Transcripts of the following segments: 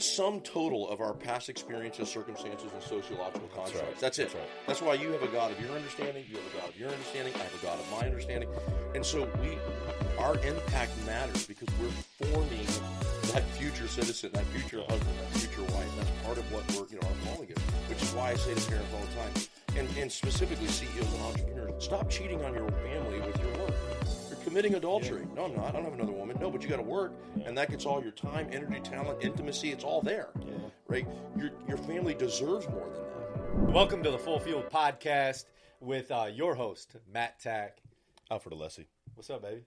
the sum total of our past experiences, circumstances, and sociological constructs. Right. That's it. Right. That's why you have a God of your understanding, you have a God of your understanding, I have a God of my understanding. And so our impact matters because we're forming that future citizen, that future husband, that future wife. That's part of what our calling is, which is why I say to parents all the time, and specifically CEOs and entrepreneurs, stop cheating on your family with your work. You're committing adultery. No, I'm not. I don't have another woman. No, but you got to work, and that gets all your time, energy, talent, intimacy. It's all there, right? Your family deserves more than that. Welcome to the Full Field Podcast with your host, Matt Tack. Alfred Alessi. What's up, baby?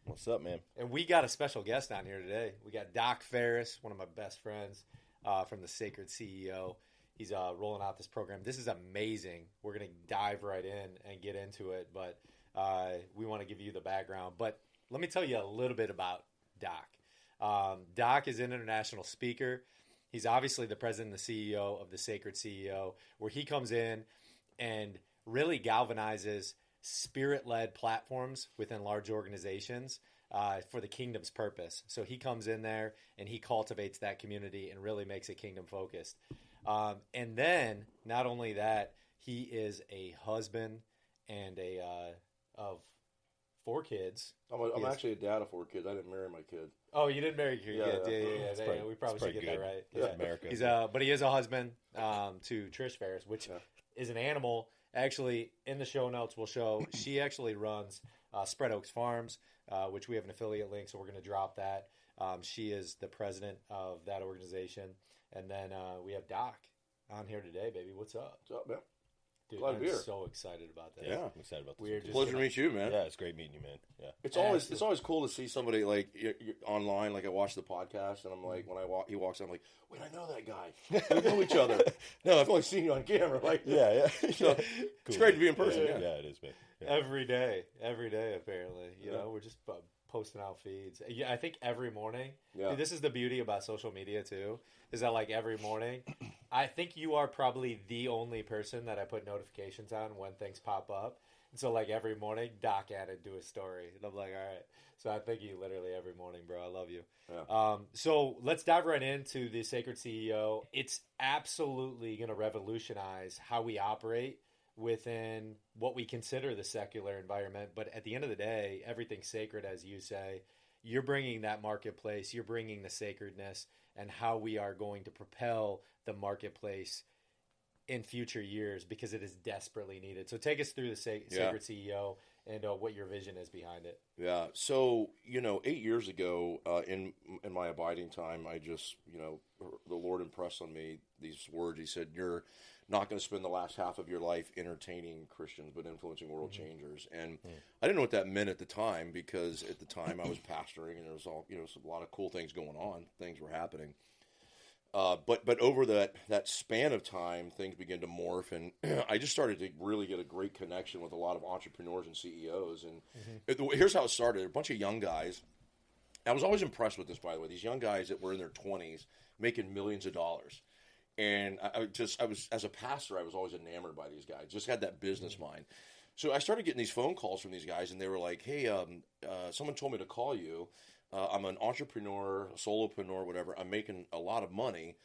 What's up, man? And we got a special guest on here today. We got Doc Ferris, one of my best friends from the Sacred CEO. He's rolling out this program. This is amazing. We're going to dive right in and get into it, but we want to give you the background. But let me tell you a little bit about Doc. Doc is an international speaker. He's obviously the president and the CEO of the Sacred CEO, where he comes in and really galvanizes spirit-led platforms within large organizations for the kingdom's purpose. So he comes in there and he cultivates that community and really makes it kingdom-focused. And then, not only that, he is a husband and of 4 kids. I'm actually a dad of 4 kids. I didn't marry my kid. Oh, you didn't marry your kid? Yeah. We probably should get that right. Yeah. America. But he is a husband to Trish Ferris, which is an animal. Actually, in the show notes, we'll show she actually runs Spread Oaks Farms, which we have an affiliate link, so we're going to drop that. She is the president of that organization. And then we have Doc on here today, baby. What's up? What's up, man? Dude, Glad to be here. I'm so excited about that. Yeah, I'm excited about this. Pleasure to meet you, man. Yeah, it's great meeting you, man. Yeah, it's always cool to see somebody like you're online. Like I watch the podcast, and I'm like, when he walks, I'm like, wait, I know that guy. We know each other. No, I've only seen you on camera. Like, yeah. So, cool. It's great to be in person. Yeah, it is, man. Yeah. Every day, apparently. You know, we're just posting out feeds. Yeah, I think every morning. Yeah. Dude, this is the beauty about social media too. Is that like every morning, I think you are probably the only person that I put notifications on when things pop up. And so like every morning, Doc added to a story. And I'm like, all right. So I thank you literally every morning, bro. I love you. Yeah. So let's dive right into the Sacred CEO. It's absolutely going to revolutionize how we operate within what we consider the secular environment. But at the end of the day, everything's sacred, as you say. You're bringing that marketplace. You're bringing the sacredness and how we are going to propel the marketplace in future years because it is desperately needed. So take us through the Sacred CEO and what your vision is behind it. Yeah. So, 8 years ago, in my abiding time, I just, the Lord impressed on me these words. He said, you're not going to spend the last half of your life entertaining Christians, but influencing world changers. And I didn't know what that meant at the time because at the time I was pastoring and there was a lot of cool things going on. Things were happening. But over that span of time, things began to morph, and I just started to really get a great connection with a lot of entrepreneurs and CEOs. And here's how it started: a bunch of young guys. I was always impressed with this, by the way. These young guys that were in their 20s making millions of dollars, and I was as a pastor, I was always enamored by these guys. Just had that business mind. So I started getting these phone calls from these guys, and they were like, "Hey, someone told me to call you. I'm an entrepreneur, a solopreneur, whatever. I'm making a lot of money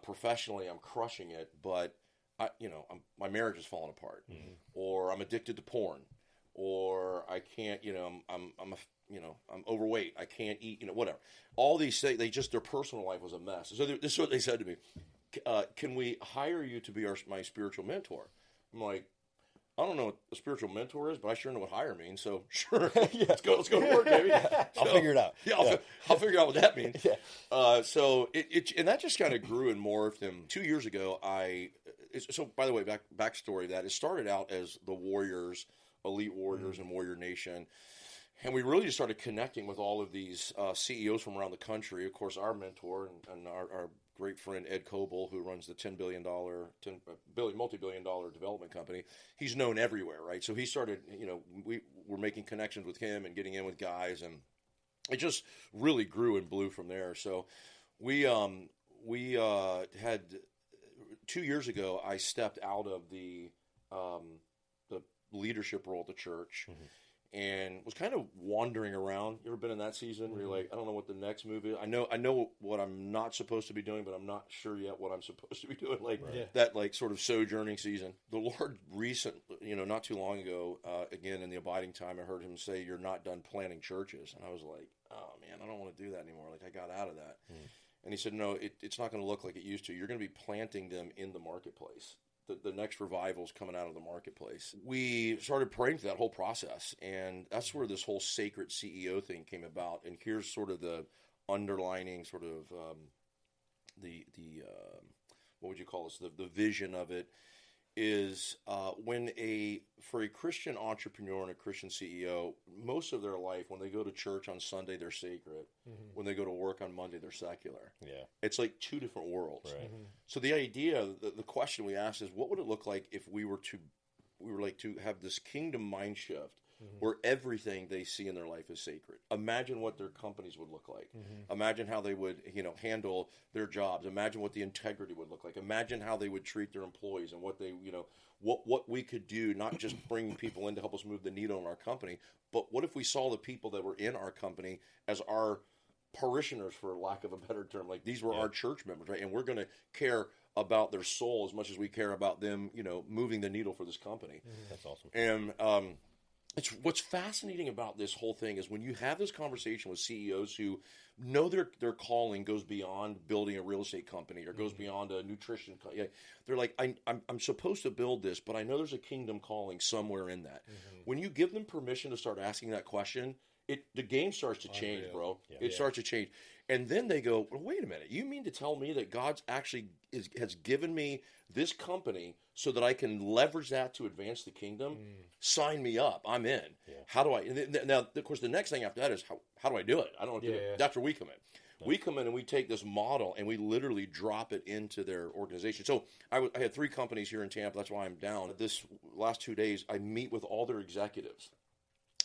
professionally. I'm crushing it, but my marriage is falling apart, or I'm addicted to porn, or I can't. I'm overweight. I can't eat. Whatever. All these things. Their personal life was a mess. So this is what they said to me: can we hire you to be my spiritual mentor? I'm like, I don't know what a spiritual mentor is, but I sure know what hire means. So sure, let's go to work, baby. I'll figure it out. Yeah, I'll figure out what that means. So and that just kind of grew and morphed. And 2 years ago, so by the way, backstory that it started out as the Warriors, Elite Warriors, and Warrior Nation. And we really just started connecting with all of these CEOs from around the country. Of course, our mentor and our great friend Ed Coble, who runs the multi-billion dollar development company, he's known everywhere, right? So he started, we were making connections with him and getting in with guys, and it just really grew and blew from there. So we had 2 years ago, I stepped out of the leadership role at the church. and was kind of wandering around. You ever been in that season where you're like, I don't know what the next move is. I know what I'm not supposed to be doing, but I'm not sure yet what I'm supposed to be doing. Like that, like sort of sojourning season. The Lord not too long ago, again in the abiding time, I heard him say, "You're not done planting churches," and I was like, "Oh man, I don't want to do that anymore." Like I got out of that, and he said, "No, it's not going to look like it used to. You're going to be planting them in the marketplace." The next revival is coming out of the marketplace. We started praying for that whole process, and that's where this whole sacred CEO thing came about. And here's sort of the underlining sort of what would you call this? The vision of it is for a Christian entrepreneur and a Christian CEO, most of their life, when they go to church on Sunday, they're sacred. When they go to work on Monday, they're secular. Yeah, it's like two different worlds. Right. So the idea, the question we asked is, what would it look like if we were to have this kingdom mind shift? Where everything they see in their life is sacred. Imagine what their companies would look like. Imagine how they would, handle their jobs. Imagine what the integrity would look like. Imagine how they would treat their employees and what they, what we could do, not just bring people in to help us move the needle in our company, but what if we saw the people that were in our company as our parishioners, for lack of a better term, like these were our church members, right? And we're going to care about their soul as much as we care about them, moving the needle for this company. That's awesome. And, it's what's fascinating about this whole thing is when you have this conversation with CEOs who know their calling goes beyond building a real estate company or goes beyond a nutrition company. They're like, I'm supposed to build this, but I know there's a kingdom calling somewhere in that. When you give them permission to start asking that question, the game starts to change, bro. Yeah. It starts to change. And then they go, well, wait a minute. You mean to tell me that God's actually has given me this company so that I can leverage that to advance the kingdom? Sign me up. I'm in. Yeah. How do I? Now, of course, the next thing after that is how do I do it? I don't know. That's where we come in. Nice. We come in and we take this model and we literally drop it into their organization. So I had 3 companies here in Tampa. That's why I'm down. This last 2 days, I meet with all their executives.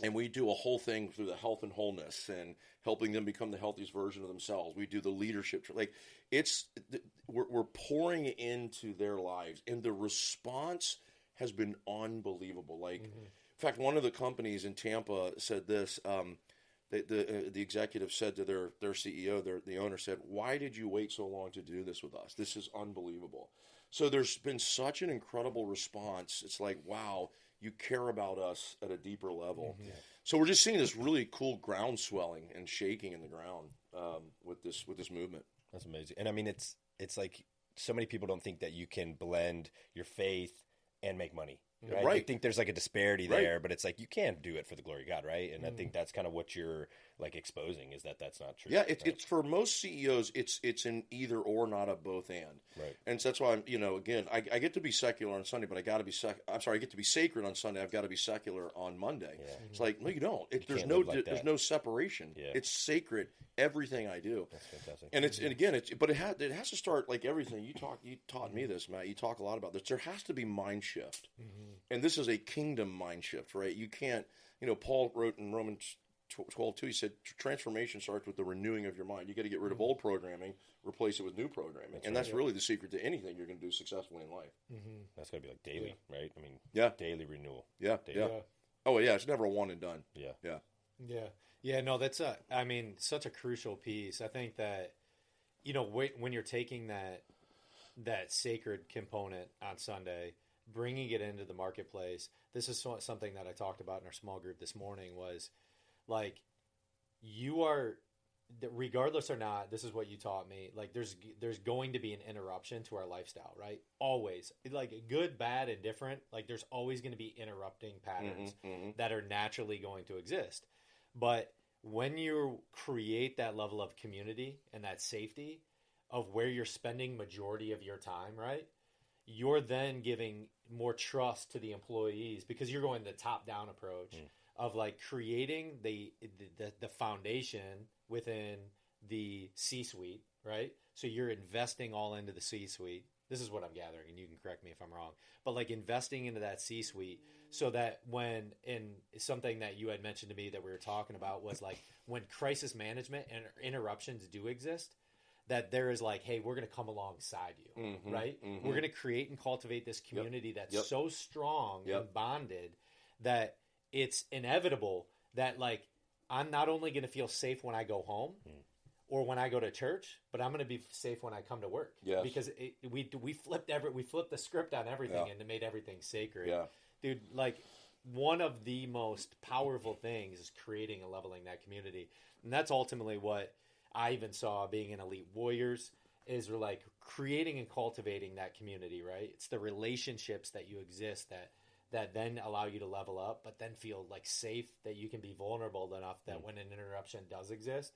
And we do a whole thing through the health and wholeness and helping them become the healthiest version of themselves. We do the leadership. Like we're pouring into their lives, and the response has been unbelievable. Like, in fact, one of the companies in Tampa said this. The executive said to their CEO, the owner said, "Why did you wait so long to do this with us? This is unbelievable." So there's been such an incredible response. It's like, wow. You care about us at a deeper level. So we're just seeing this really cool ground swelling and shaking in the ground with this movement. That's amazing. And I mean, it's like so many people don't think that you can blend your faith and make money. Right? I think there's like a disparity there, but it's like you can't do it for the glory of God, right? And I think that's kind of what you're like exposing is that that's not true. Yeah, it's for most CEOs, it's an either or, not a both and. Right. And so that's why I'm, again, I get to be secular on Sunday, but I got to be I get to be sacred on Sunday. I've got to be secular on Monday. Yeah. It's like, no, you don't. There's no separation. Yeah. It's sacred. Everything I do. That's fantastic. And it has to start like everything. You taught me this, Matt. You talk a lot about this. There has to be mind shift. And this is a kingdom mind shift, right? You can't, Paul wrote in Romans 12:2, he said, transformation starts with the renewing of your mind. You got to get rid of old programming, replace it with new programming. That's really the secret to anything you're going to do successfully in life. That's got to be like daily, right? I mean, daily renewal. Yeah. Daily. Yeah. Oh, yeah. It's never a one and done. Yeah, no, that's such a crucial piece. I think that, when you're taking that sacred component on Sunday, bringing it into the marketplace, this is something that I talked about in our small group this morning was like, you are, regardless or not, this is what you taught me, like there's going to be an interruption to our lifestyle, right? Always. Like good, bad, and different, like there's always going to be interrupting patterns that are naturally going to exist. But when you create that level of community and that safety of where you're spending majority of your time, right? You're then giving more trust to the employees because you're going the top-down approach of like creating the foundation within the C-suite, right? So you're investing all into the C-suite. This is what I'm gathering, and you can correct me if I'm wrong. But like investing into that C-suite so that when, in something that you had mentioned to me that we were talking about was like when crisis management and interruptions do exist, that there is like, hey, we're going to come alongside you, right? We're going to create and cultivate this community that's so strong and bonded that it's inevitable that like I'm not only going to feel safe when I go home or when I go to church, but I'm going to be safe when I come to work. Yes. Because we flipped the script on everything and it made everything sacred. Yeah. Dude, like one of the most powerful things is creating and leveling that community. And that's ultimately what I even saw being in Elite Warriors is we're like creating and cultivating that community, right? It's the relationships that you exist that then allow you to level up, but then feel like safe that you can be vulnerable enough that when an interruption does exist,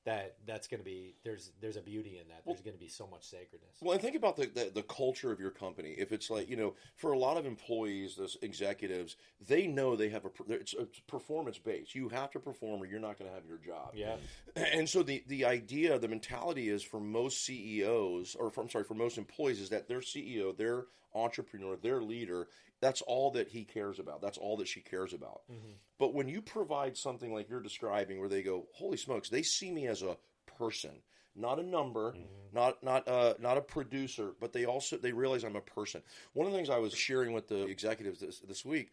that's going to be there's a beauty in that. There's going to be so much sacredness. Well, and think about the culture of your company. If it's like, for a lot of employees, those executives, they know they have it's performance based. You have to perform or you're not going to have your job. Yeah. And so the idea, the mentality is for most CEOs, for most employees, is that their CEO, their entrepreneur, their leader, that's all that he cares about. That's all that she cares about. Mm-hmm. But when you provide something like you're describing where they go, holy smokes, they see me as a person, not a number, not a producer, but they realize I'm a person. One of the things I was sharing with the executives this week,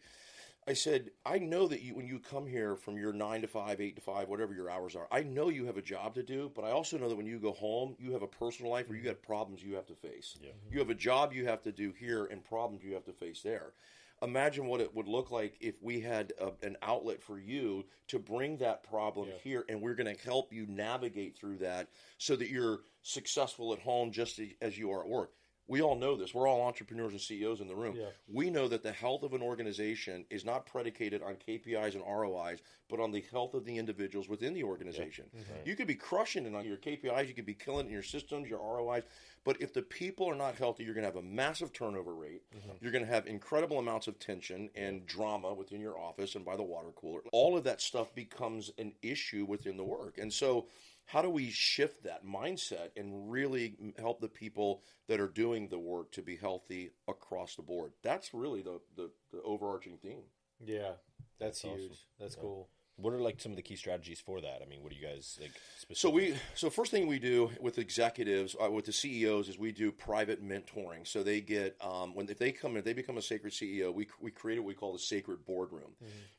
I said, I know that when you come here from your 9 to 5, 8 to 5, whatever your hours are, I know you have a job to do, but I also know that when you go home, you have a personal life where you got problems you have to face. Yeah. You have a job you have to do here and problems you have to face there. Imagine what it would look like if we had an outlet for you to bring that problem here, and we're going to help you navigate through that so that you're successful at home just as you are at work. We all know this. We're all entrepreneurs and CEOs in the room. Yeah. We know that the health of an organization is not predicated on KPIs and ROIs, but on the health of the individuals within the organization. Yeah. Mm-hmm. You could be crushing it on your KPIs. You could be killing it in your systems, your ROIs. But if the people are not healthy, you're going to have a massive turnover rate. Mm-hmm. You're going to have incredible amounts of tension and drama within your office and by the water cooler. All of that stuff becomes an issue within the work. And so how do we shift that mindset and really help the people that are doing the work to be healthy across the board? That's really the overarching theme. Yeah, that's huge. Awesome. That's cool. What are like some of the key strategies for that? I mean, what do you guys like specifically? So first thing we do with executives, with the CEOs, is we do private mentoring. So they get if they come in, they become a sacred CEO. We create what we call the sacred boardroom,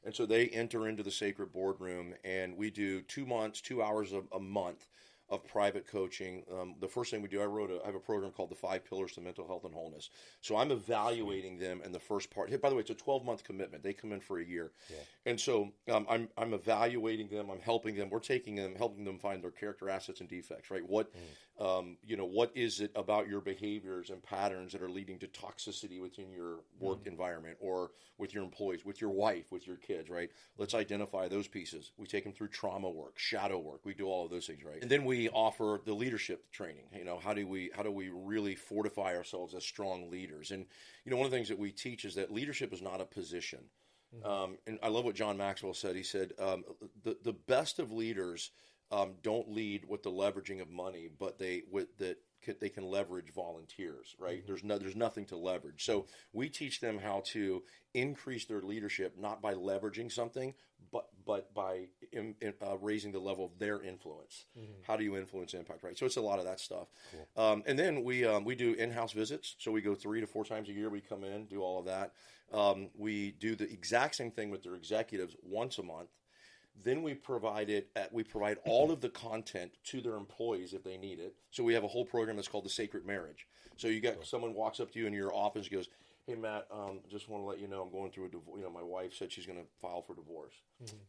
and so they enter into the sacred boardroom, and we do 2 months, 2 hours a month of private coaching. The first thing we do, I have a program called the 5 Pillars to Mental Health and Wholeness. So I'm evaluating them in the first part. By the way, it's a 12-month commitment. They come in for a year. Yeah. And so I'm evaluating them. I'm helping them. We're helping them find their character assets and defects, right? What is it about your behaviors and patterns that are leading to toxicity within your work environment or with your employees, with your wife, with your kids, right? Let's identify those pieces. We take them through trauma work, shadow work. We do all of those things, right? And then we offer the leadership training. How do we really fortify ourselves as strong leaders? And one of the things that we teach is that leadership is not a position. And I love what John Maxwell said. He said the best of leaders don't lead with the leveraging of money, but they can leverage volunteers, right? There's nothing to leverage. So we teach them how to increase their leadership, not by leveraging something, but by raising the level of their influence. How do you influence impact, right? So it's a lot of that stuff. Cool. And then we do in-house visits. So we go 3 to 4 times a year. We come in, do all of that. We do the exact same thing with their executives once a month. Then we provide all of the content to their employees if they need it. So we have a whole program that's called the Sacred Marriage. So you got someone walks up to you in your office and goes, "Hey Matt, just want to let you know I'm going through a divorce. My wife said she's going to file for divorce.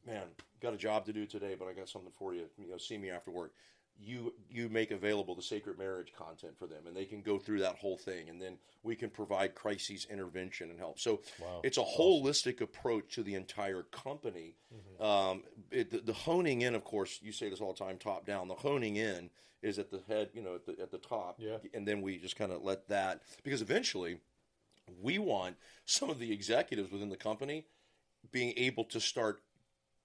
Man, got a job to do today, but I got something for you. See me after work." You make available the Sacred Marriage content for them, and they can go through that whole thing, and then we can provide crises intervention and help. So it's a holistic approach to the entire company. The honing in, of course, you say this all the time, top down. The honing in is at the head, at the top, and then we just kind of let that, because eventually we want some of the executives within the company being able to start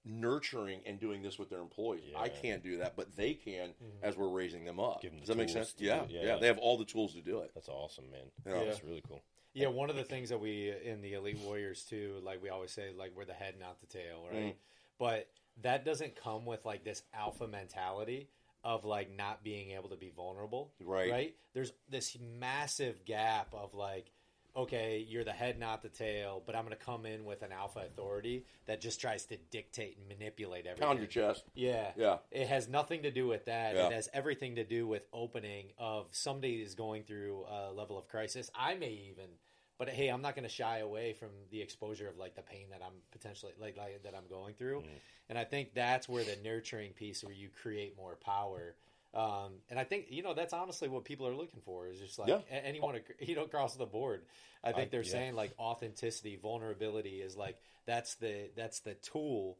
nurturing and doing this with their employees. I can't do that, but they can as we're raising them up. Does that make sense? Yeah. They have all the tools to do it. That's awesome, man. That's really cool. Yeah, one of the things that we in the Elite Warriors too, like we always say, like we're the head, not the tail, right? But that doesn't come with like this alpha mentality of like not being able to be vulnerable, right? There's this massive gap of like okay, you're the head, not the tail, but I'm going to come in with an alpha authority that just tries to dictate and manipulate everything. Pound your chest. Yeah. Yeah. It has nothing to do with that. Yeah. It has everything to do with opening of somebody is going through a level of crisis. I may even, but hey, I'm not going to shy away from the exposure of like the pain that I'm potentially like that I'm going through. And I think that's where the nurturing piece where you create more power. And I think, that's honestly what people are looking for is just like anyone, across the board. I think they're saying like authenticity, vulnerability is like, that's the tool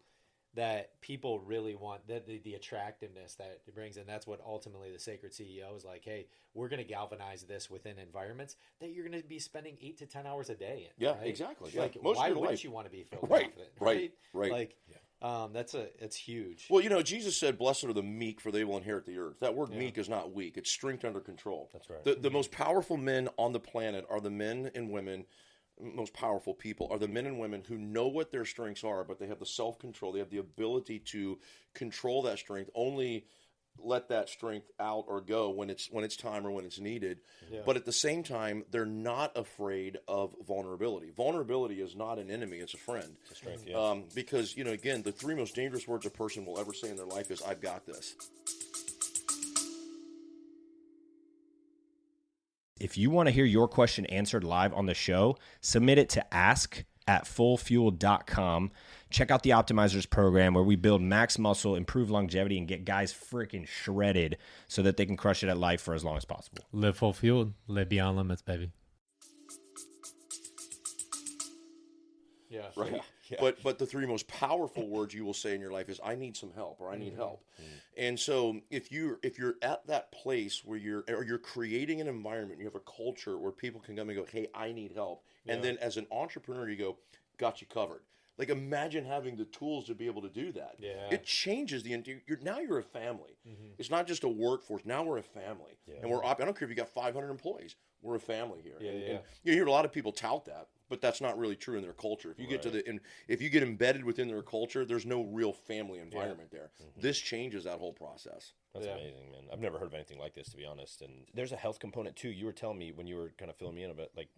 that people really want, the attractiveness that it brings. And that's what ultimately the Sacred CEO is like, hey, we're going to galvanize this within environments that you're going to be spending 8 to 10 hours a day in. Yeah, right? exactly. Like, Most why of your wouldn't life. you want to be filled Right, confident? right. Like, it's huge. Well, Jesus said, blessed are the meek, for they will inherit the earth. That word meek is not weak. It's strength under control. That's right. The most powerful men on the planet are the men and women, most powerful people are the men and women who know what their strengths are, but they have the self-control. They have the ability to control that strength, only let that strength out or go when it's time or when it's needed. Yeah. But at the same time, they're not afraid of vulnerability. Vulnerability is not an enemy; it's a friend. It's a strength, yeah. Because again, the 3 most dangerous words a person will ever say in their life is "I've got this." If you want to hear your question answered live on the show, submit it to ask@fullfuel.com. Check out the Optimizers program where we build max muscle, improve longevity, and get guys freaking shredded so that they can crush it at life for as long as possible. Live full fueled. Live beyond limits, baby. Yeah. Right. Yeah. But the 3 most powerful words you will say in your life is "I need some help" or "I need help." And so if you're at that place where you're creating an environment, you have a culture where people can come and go, "Hey, I need help," and then as an entrepreneur, you go, "Got you covered." Like imagine having the tools to be able to do that. Yeah. It changes the now you're a family. It's not just a workforce. Now we're a family, and I don't care if you got 500 employees. We're a family here. And you hear a lot of people tout that, but that's not really true in their culture. If you get if you get embedded within their culture, there's no real family environment there. This changes that whole process. That's amazing, man. I've never heard of anything like this, to be honest. And there's a health component too. You were telling me when you were kind of filling me in about like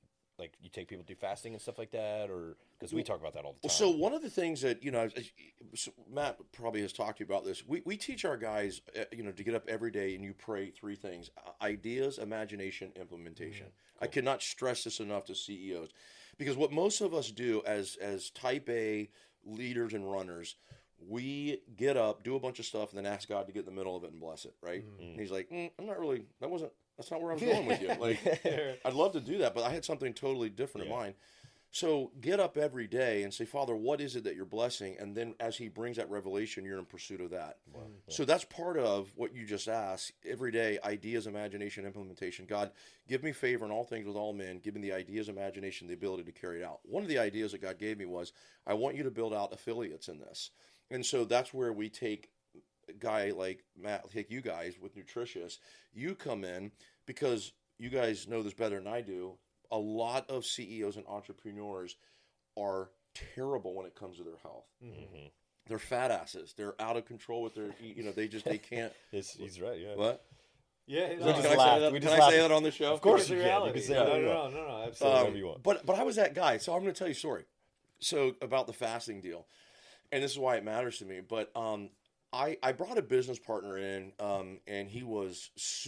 you take people through fasting and stuff like that, or because we talk about that all the time. So one of the things that Matt probably has talked to you about this. We teach our guys, to get up every day and you pray 3 things: ideas, imagination, implementation. Cool. I cannot stress this enough to CEOs, because what most of us do as Type A leaders and runners, we get up, do a bunch of stuff, and then ask God to get in the middle of it and bless it, right? And he's like, I'm not really. That's not where I was going with you. Like, I'd love to do that, but I had something totally different in mind. So get up every day and say, Father, what is it that you're blessing? And then as he brings that revelation, you're in pursuit of that. Wow. So that's part of what you just asked. Every day, ideas, imagination, implementation. God, give me favor in all things with all men. Give me the ideas, imagination, the ability to carry it out. One of the ideas that God gave me was, I want you to build out affiliates in this. And so that's where we take a guy like Matt, take you guys with Nutritious. You come in because you guys know this better than I do. A lot of CEOs and entrepreneurs are terrible when it comes to their health. Mm-hmm. They're fat asses. They're out of control with their, they can't. He's right, yeah. What? Yeah, can I say that on the show? Of course you can. You can say no, absolutely. Whatever you want. But I was that guy, so I'm going to tell you a story. So about the fasting deal, and this is why it matters to me. But I brought a business partner in, and he was just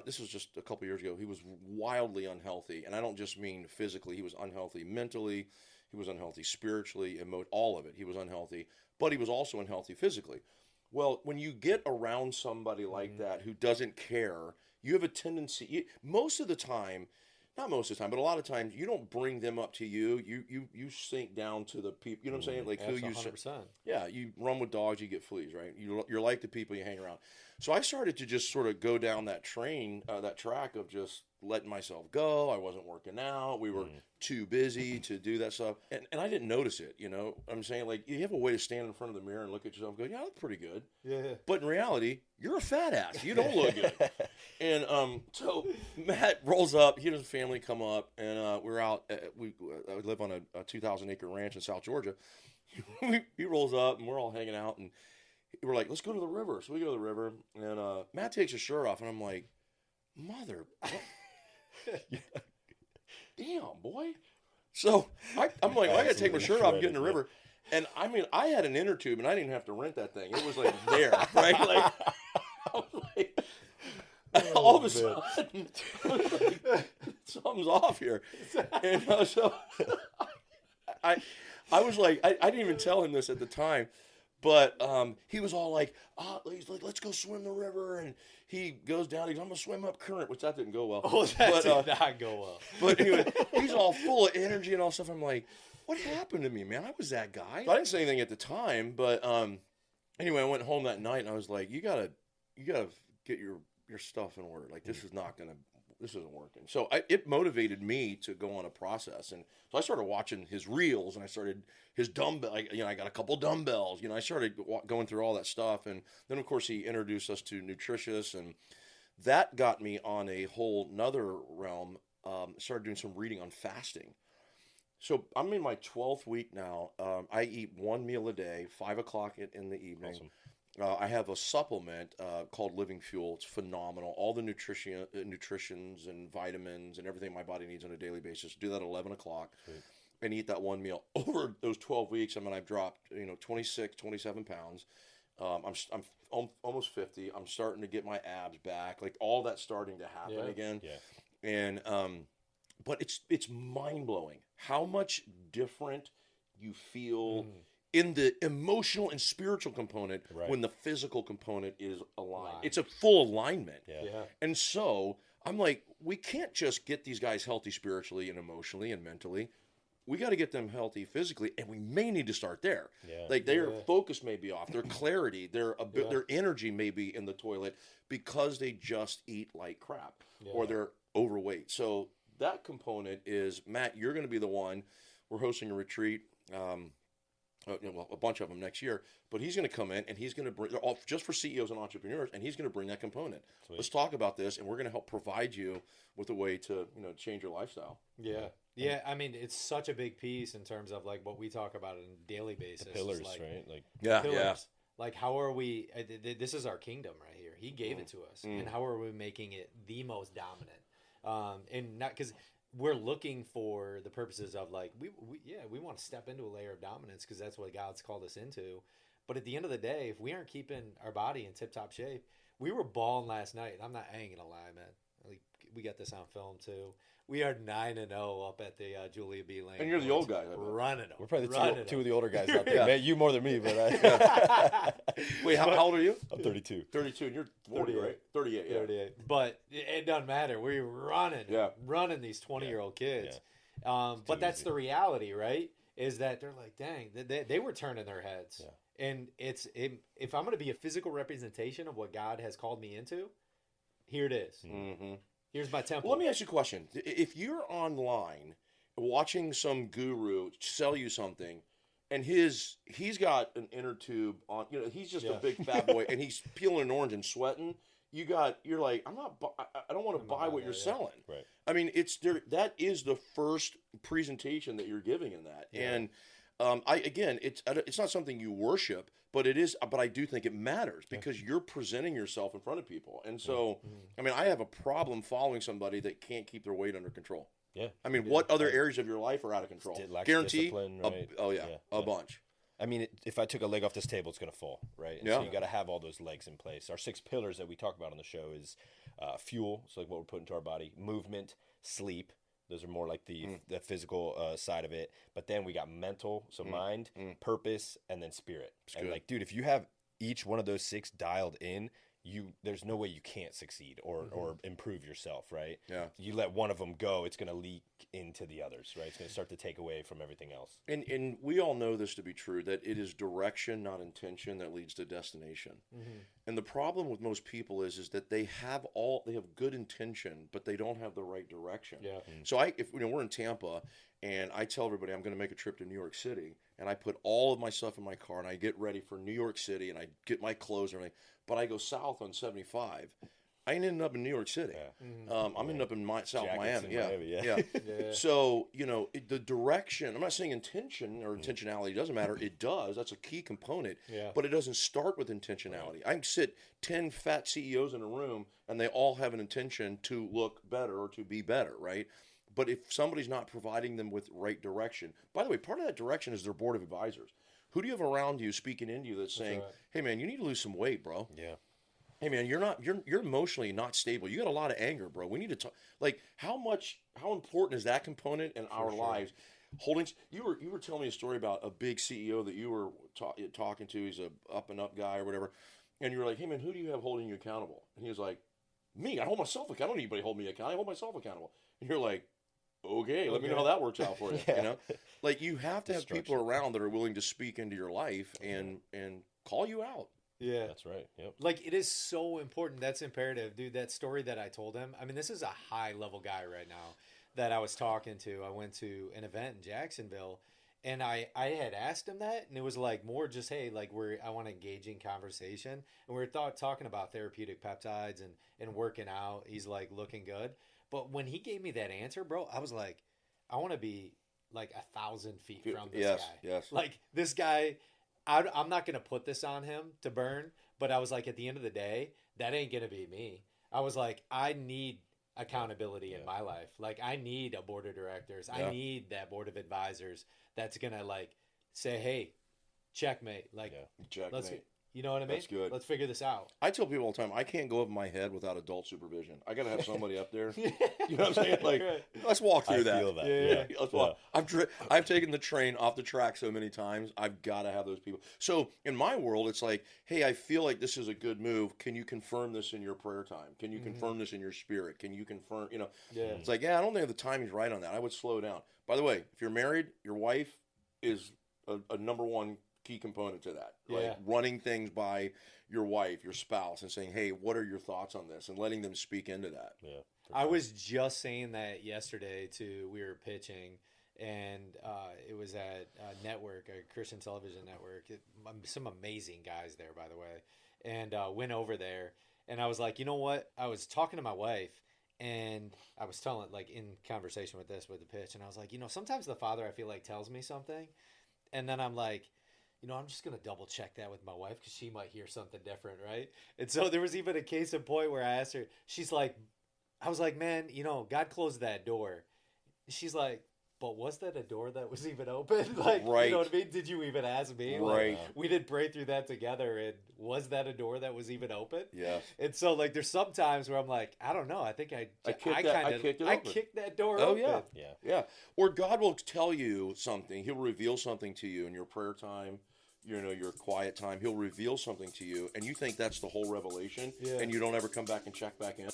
this was just a couple years ago. He was wildly unhealthy. And I don't just mean physically. He was unhealthy mentally. He was unhealthy spiritually, all of it. He was unhealthy, but he was also unhealthy physically. Well, when you get around somebody like that who doesn't care, you have a tendency, most of the time, not most of the time, but a lot of times, you don't bring them up to you. You sink down to the people. You know what I'm saying? Like That's who you 100%. Yeah, you run with dogs, you get fleas, right? You're like the people you hang around. So I started to just sort of go down that track of just letting myself go. I wasn't working out. We were too busy to do that stuff. And I didn't notice it, I'm saying, like, you have a way to stand in front of the mirror and look at yourself and go, yeah, I look pretty good. Yeah. But in reality, you're a fat ass. You don't look good. And so Matt rolls up. He and his family come up, and we're out. We live on a 2,000-acre ranch in South Georgia. He rolls up, and we're all hanging out, and we're like, let's go to the river. So we go to the river, and Matt takes his shirt off, and I'm like, mother. damn, boy. So I'm like, well, I got to take my shirt off and get in the river. And I mean, I had an inner tube, and I didn't have to rent that thing. It was like there, right? Like, I was like, all of a sudden, something's off here. And so I was like, I didn't even tell him this at the time, but he was all like, he's like, let's go swim the river. And he goes down, I'm going to swim up current, which that didn't go well. Oh, that did not go well. But anyway, he's all full of energy and all stuff. I'm like, what happened to me, man? I was that guy. So I didn't say anything at the time, but anyway, I went home that night and I was like, you gotta get your stuff in order. Like, this isn't working. So it motivated me to go on a process. And so I started watching his reels, and I started his dumbbell. I got a couple dumbbells. I started going through all that stuff. And then, of course, he introduced us to Nutritious, and that got me on a whole nother realm. Started doing some reading on fasting. So I'm in my 12th week now. I eat one meal a day, 5 o'clock in the evening. Awesome. I have a supplement called Living Fuel. It's phenomenal. All the nutritions and vitamins and everything my body needs on a daily basis. Do that at 11 o'clock. Sweet. And eat that one meal. Over those 12 weeks, I mean, I've dropped 26, 27 pounds. I'm almost 50. I'm starting to get my abs back. Like, all that's starting to happen again. Yeah. And but it's mind blowing how much different you feel in the emotional and spiritual component when the physical component is aligned. It's a full alignment. Yeah. And so I'm like, we can't just get these guys healthy spiritually and emotionally and mentally. We got to get them healthy physically, and we may need to start there. Yeah. Like, their focus may be off, their clarity, their energy may be in the toilet because they just eat like crap or they're overweight. So that component is, Matt, you're going to be the one. We're hosting a retreat, a bunch of them next year, but he's going to come in and he's going to bring, just for CEOs and entrepreneurs, and he's going to bring that component. Sweet. Let's talk about this, and we're going to help provide you with a way to change your lifestyle. Yeah, I mean, it's such a big piece in terms of like what we talk about on a daily basis. The pillars, like, right? Like, pillars. Like, how are we? This is our kingdom right here. He gave it to us, and how are we making it the most dominant? And not because we're looking for the purposes of like we want to step into a layer of dominance because that's what God's called us into. But at the end of the day, if we aren't keeping our body in tip-top shape, we were balling last night. I ain't gonna lie, man. Like, we got this on film too. We are 9-0 up at the Julia B. Lane. And you're the old guy. Running them. We're probably two of the older guys out there. Man, you more than me, but Wait, how old are you? I'm 32. 32, and you're 40, right? 38, yeah. 38. But it doesn't matter. We're running these 20-year-old kids. Yeah. But that's the reality, right? Is that they're like, dang, they were turning their heads. Yeah. And if I'm going to be a physical representation of what God has called me into, here it is. Mm-hmm. Here's my template. Well, let me ask you a question. If you're online watching some guru sell you something, and he's got an inner tube on, he's just a big fat boy, and he's peeling an orange and sweating, you're like, I don't want to buy what you're selling. Right. I mean, that is the first presentation that you're giving in that. Yeah. And it's not something you worship, but it is. But I do think it matters because you're presenting yourself in front of people. And so, I mean, I have a problem following somebody that can't keep their weight under control. Yeah. I mean, what other areas of your life are out of control? Guarantee. Right? A bunch. I mean, if I took a leg off this table, it's going to fall, right? And so you got to have all those legs in place. Our 6 pillars that we talk about on the show is fuel, so like what we're putting into our body, movement, sleep. Those are more like the physical side of it. But then we got mental, so mind, purpose, and then spirit. And like, dude, if you have each one of those 6 dialed in, there's no way you can't succeed or improve yourself, right? Yeah. You let one of them go, it's going to leak into the others, right? It's going to start to take away from everything else. And we all know this to be true, that it is direction, not intention, that leads to destination. Mm-hmm. And the problem with most people is that they have good intention, but they don't have the right direction. Yeah. So if we're in Tampa and I tell everybody I'm going to make a trip to New York City, and I put all of my stuff in my car and I get ready for New York City and I get my clothes and everything, but I go south on 75, I ain't ending up in New York City. Yeah. I'm ending up in South Miami. Yeah. So, the direction, I'm not saying intention or intentionality doesn't matter. It does. That's a key component. Yeah. But it doesn't start with intentionality. I can sit 10 fat CEOs in a room and they all have an intention to look better or to be better, right? But if somebody's not providing them with right direction, by the way, part of that direction is their board of advisors. Who do you have around you speaking into you that's saying, "Hey man, you need to lose some weight, bro." Yeah. Hey man, you're emotionally not stable. You got a lot of anger, bro. We need to talk. Like how important is that component in our lives? Holding you were telling me a story about a big CEO that you were talking to. He's a up and up guy or whatever, and you were like, "Hey man, who do you have holding you accountable?" And he was like, "Me. I hold myself accountable. I don't need anybody hold me accountable. I hold myself accountable." And you're like, "Okay, let me know how that works out for you." You know, like you have to have people around that are willing to speak into your life and call you out. Yeah, that's right. Yep. Like it is so important. That's imperative, dude. That story that I told him. I mean, this is a high level guy right now that I was talking to. I went to an event in Jacksonville, and I had asked him that, and it was like more just, hey, like I want to engage in conversation, and we were talking about therapeutic peptides and working out. He's like looking good, but when he gave me that answer, bro, I was like, I want to be like 1,000 feet from this guy. Yes. Like this guy. I'm not going to put this on him to burn, but I was like, at the end of the day, that ain't going to be me. I was like, I need accountability in my life. Like, I need a board of directors. I need that board of advisors that's going to, like, say, hey, checkmate. Like, checkmate. You know what I mean? That's good. Let's figure this out. I tell people all the time, I can't go over my head without adult supervision. I got to have somebody up there. You know what I'm saying? Like, let's walk through that. I feel that. Yeah. Let's walk. I've taken the train off the track so many times. I've got to have those people. So in my world, it's like, hey, I feel like this is a good move. Can you confirm this in your prayer time? Can you confirm this in your spirit? Can you confirm, you know? Yeah. It's like, I don't think the timing's right on that. I would slow down. By the way, if you're married, your wife is a number one key component to that. Like running things by your wife, your spouse, and saying, hey, what are your thoughts on this? And letting them speak into that. Yeah. I was just saying that yesterday we were pitching, and it was at a network, a Christian television network. Some amazing guys there, by the way. And went over there, and I was like, you know what? I was talking to my wife, and I was telling, like, in conversation with the pitch, and I was like, you know, sometimes the Father, I feel like, tells me something, and then I'm like, you know, I'm just going to double check that with my wife because she might hear something different, right? And so there was even a case in point where I asked her, I was like, man, you know, God closed that door. She's like, but was that a door that was even open? Like, you know what I mean? Did you even ask me? Right. Like, we did pray through that together, and was that a door that was even open? Yes. And so, like, there's some times where I'm like, I don't know. I think I kicked that door open. Yeah. Or God will tell you something. He'll reveal something to you in your prayer time, you know, your quiet time. He'll reveal something to you, and you think that's the whole revelation, and you don't ever come back and check back in.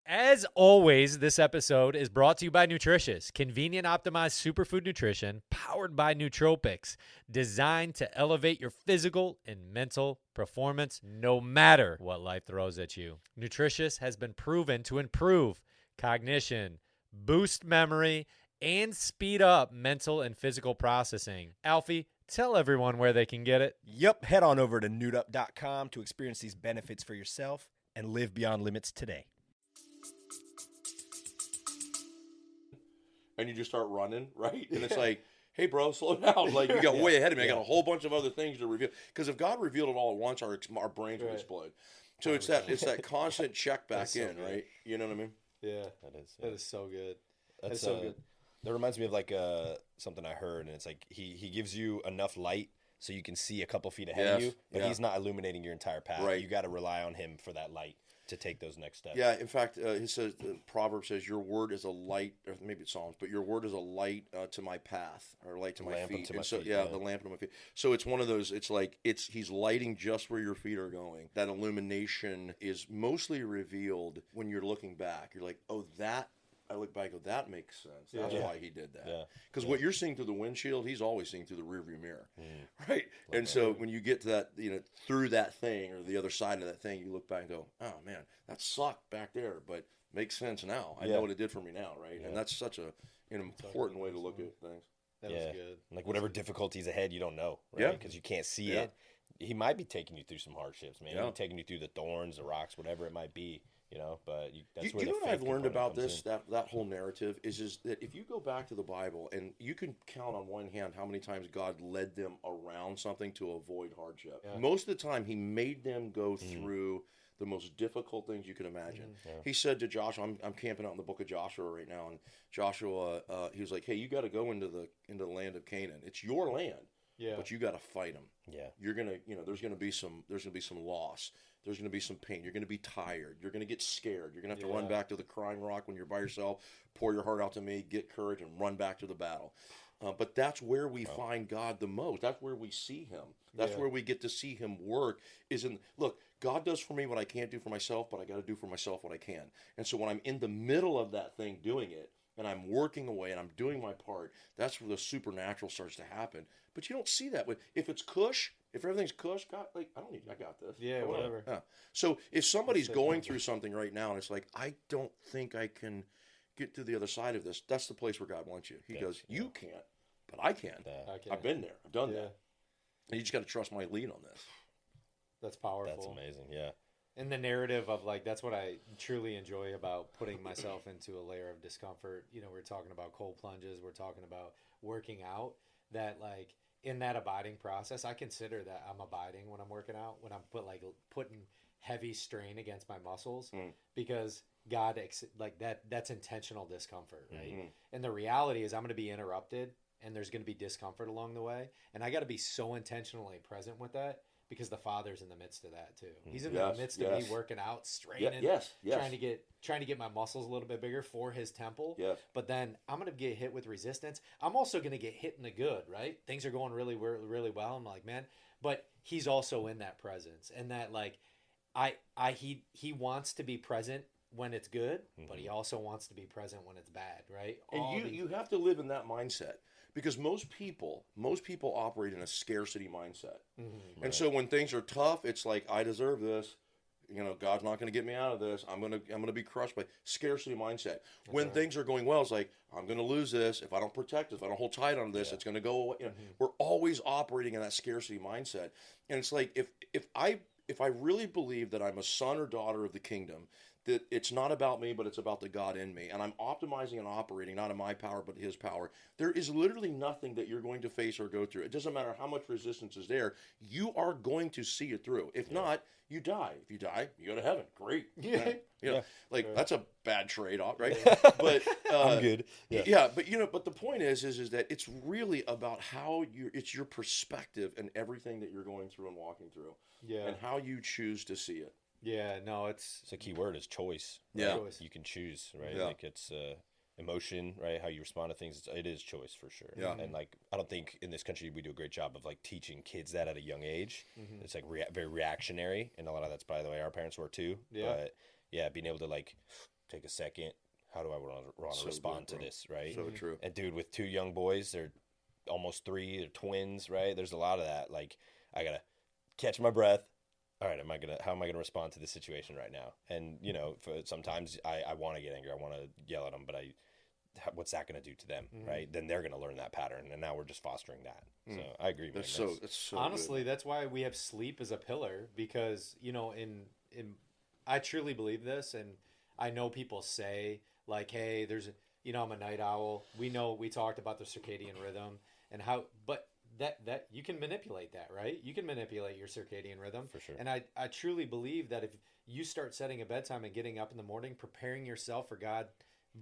As always, this episode is brought to you by Nutritious, convenient optimized superfood nutrition powered by nootropics, designed to elevate your physical and mental performance no matter what life throws at you. Nutritious has been proven to improve cognition, boost memory, and speed up mental and physical processing. Alfie, tell everyone where they can get it. Yep, head on over to newtup.com to experience these benefits for yourself and live beyond limits today. And you just start running, right? And it's like, hey, bro, slow down. Like, you got way ahead of me. I got a whole bunch of other things to reveal. Because if God revealed it all at once, our brains would explode. So it's that constant check back in, right? You know what I mean? Yeah. That is so good. That's so good. That reminds me of like something I heard, and it's like he gives you enough light so you can see a couple feet ahead of you, but he's not illuminating your entire path. Right. You got to rely on him for that light to take those next steps. Yeah, in fact, he says, the proverb says, your word is a light, or maybe it's Psalms, but your word is a light to my path, or light to my feet. The lamp to my feet. So it's one of those, it's like, he's lighting just where your feet are going. That illumination is mostly revealed when you're looking back. You're like, oh, I look back and go, that makes sense. That's why he did that. Because what you're seeing through the windshield, he's always seeing through the rearview mirror. Right? And so when you get to that, you know, through that thing or the other side of that thing, you look back and go, oh, man, that sucked back there, but makes sense now. I know what it did for me now, right? And that's such an important way to look at things. That was good. Like whatever difficulties ahead, you don't know, right? Because you can't see it. He might be taking you through some hardships, man. He's taking you through the thorns, the rocks, whatever it might be. You know, but that's where you know the what I've faith learned about component this, comes that whole narrative is that if you go back to the Bible, and you can count on one hand how many times God led them around something to avoid hardship. Most of the time, he made them go through the most difficult things you can imagine. He said to Joshua, I'm camping out in the book of Joshua right now, and Joshua, he was like, hey, you got to go into the land of Canaan. It's your land, but you got to fight them. Yeah, you're gonna, there's gonna be some loss. There's gonna be some pain. You're gonna be tired. You're gonna get scared. You're gonna have to run back to the crying rock when you're by yourself. Pour your heart out to me. Get courage and run back to the battle. But that's where we find God the most. That's where we see him. That's where we get to see him work. Look, God does for me what I can't do for myself, but I got to do for myself what I can. And so when I'm in the middle of that thing doing it, and I'm working away and I'm doing my part, that's where the supernatural starts to happen. But you don't see that. If it's cush, if everything's cush, God, like, I got this. Yeah, whatever. Yeah. So if somebody's going through something right now and it's like, I don't think I can get to the other side of this, that's the place where God wants you. He goes, you can't, but I can. I've been there. I've done that. And you just got to trust my lead on this. That's powerful. That's amazing. Yeah. And the narrative of, like, that's what I truly enjoy about putting myself into a layer of discomfort. We're talking about cold plunges. We're talking about working out. That, like, in that abiding process, I consider that I'm abiding when I'm working out, when I'm putting heavy strain against my muscles, because God, that's intentional discomfort, right? Mm-hmm. And the reality is I'm going to be interrupted, and there's going to be discomfort along the way. And I got to be so intentionally present with that, because the Father's in the midst of that too. He's in the midst of me working out, straining, trying to get my muscles a little bit bigger for his temple. Yes. But then I'm going to get hit with resistance. I'm also going to get hit in the good, right? Things are going really, really well. I'm like, man, but he's also in that presence, and that, like, he wants to be present when it's good, but he also wants to be present when it's bad, right? And you have to live in that mindset. Because most people operate in a scarcity mindset. Mm-hmm. And so when things are tough, it's like, I deserve this. God's not going to get me out of this. I'm going to be crushed by scarcity mindset. When things are going well, it's like, I'm going to lose this. If I don't protect this, if I don't hold tight on this, it's going to go away. We're always operating in that scarcity mindset. And it's like, if I really believe that I'm a son or daughter of the kingdom, that it's not about me, but it's about the God in me. And I'm optimizing and operating, not in my power, but his power. There is literally nothing that you're going to face or go through. It doesn't matter how much resistance is there. You are going to see it through. If not, you die. If you die, you go to heaven. Great. That's a bad trade-off, right? But I'm good. But the point is that it's really about it's your perspective and everything that you're going through and walking through. Yeah. And how you choose to see it. Yeah, no, it's a key word is choice. Right? Yeah, you can choose, right? Yeah. Like, it's emotion, right? How you respond to things. It is choice for sure. Yeah. And, like, I don't think in this country we do a great job of, like, teaching kids that at a young age. Mm-hmm. It's like very reactionary, and a lot of that's by the way our parents were too. Yeah. But yeah, being able to, like, take a second. How do I want to respond to this, right? So true. And dude, with 2 young boys, they're almost 3, they're twins, right? There's a lot of that. Like, I gotta catch my breath. All right, how am I gonna respond to this situation right now? And sometimes I want to get angry, I want to yell at them, but what's that gonna do to them, right? Then they're gonna learn that pattern, and now we're just fostering that. So I agree. That's so honestly good. That's why we have sleep as a pillar, because I truly believe this, and I know people say, like, hey, there's I'm a night owl. We talked about the circadian rhythm and how, but that you can manipulate that, right? You can manipulate your circadian rhythm. For sure. And I truly believe that if you start setting a bedtime and getting up in the morning, preparing yourself for God's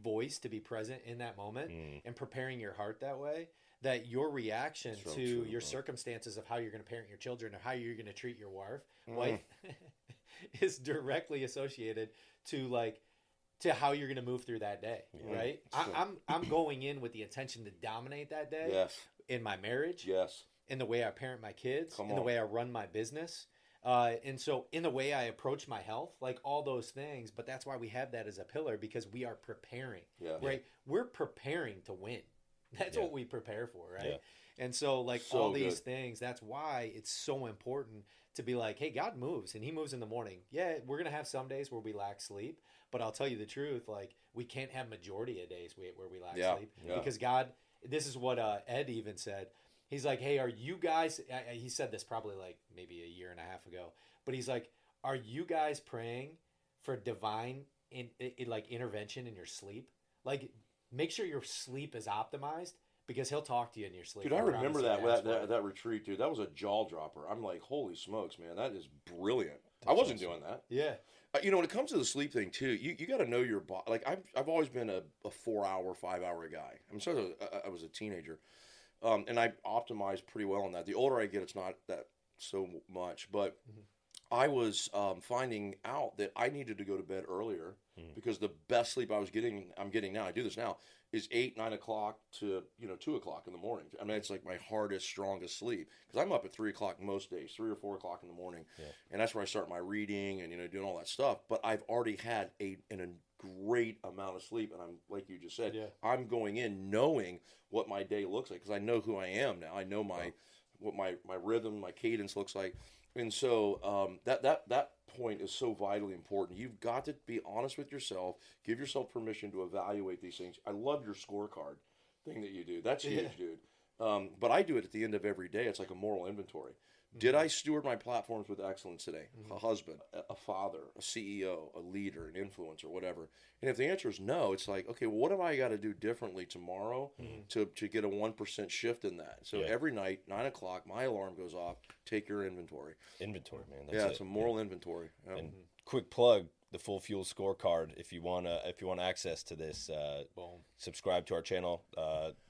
voice to be present in that moment, and preparing your heart that way, that your reaction to your circumstances of how you're going to parent your children or how you're going to treat your wife is directly associated to how you're going to move through that day, right? I'm going in with the intention to dominate that day. Yes. In my marriage, yes, in the way I parent my kids, in the way I run my business, and so in the way I approach my health, like all those things. But that's why we have that as a pillar, because we are preparing, right? We're preparing to win. That's what we prepare for, right? Yeah. And so, like, all these things, that's why it's so important to be like, hey, God moves, and he moves in the morning. Yeah, we're going to have some days where we lack sleep, but I'll tell you the truth, like, we can't have majority of days where we lack sleep, because God... This is what Ed even said. He's like, hey, are you guys, he said this probably like maybe a year and a half ago, but he's like, are you guys praying for divine intervention in your sleep? Like, make sure your sleep is optimized, because he'll talk to you in your sleep. Dude, I remember that retreat, dude. That was a jaw dropper. I'm like, holy smokes, man, that is brilliant. I wasn't doing that. Yeah. When it comes to the sleep thing too, you got to know your body. Like I've always been a 4-hour, 5-hour guy. I was a teenager, and I optimized pretty well on that. The older I get, it's not that so much, but I was finding out that I needed to go to bed earlier because the best sleep I'm getting now. I do this now is 8, 9 o'clock to 2 o'clock in the morning. I mean, it's like my hardest, strongest sleep because I'm up at 3 o'clock most days, 3 or 4 o'clock in the morning, and that's where I start my reading and doing all that stuff. But I've already had a great amount of sleep, and I'm like you just said, I'm going in knowing what my day looks like because I know who I am now. I know what my rhythm, my cadence looks like. And so that point is so vitally important. You've got to be honest with yourself. Give yourself permission to evaluate these things. I love your scorecard thing that you do. That's huge, dude. But I do it at the end of every day. It's like a moral inventory. Did I steward my platforms with excellence today? A husband, a father, a CEO, a leader, an influencer, whatever. And if the answer is no, it's like, okay, well, what have I got to do differently tomorrow to get a 1% shift in that? So every night, 9 o'clock, my alarm goes off. Take your inventory. Inventory, man. That's it's a moral inventory. Yep. And quick plug, the Full Fuel Scorecard. If you want access to this, subscribe to our channel.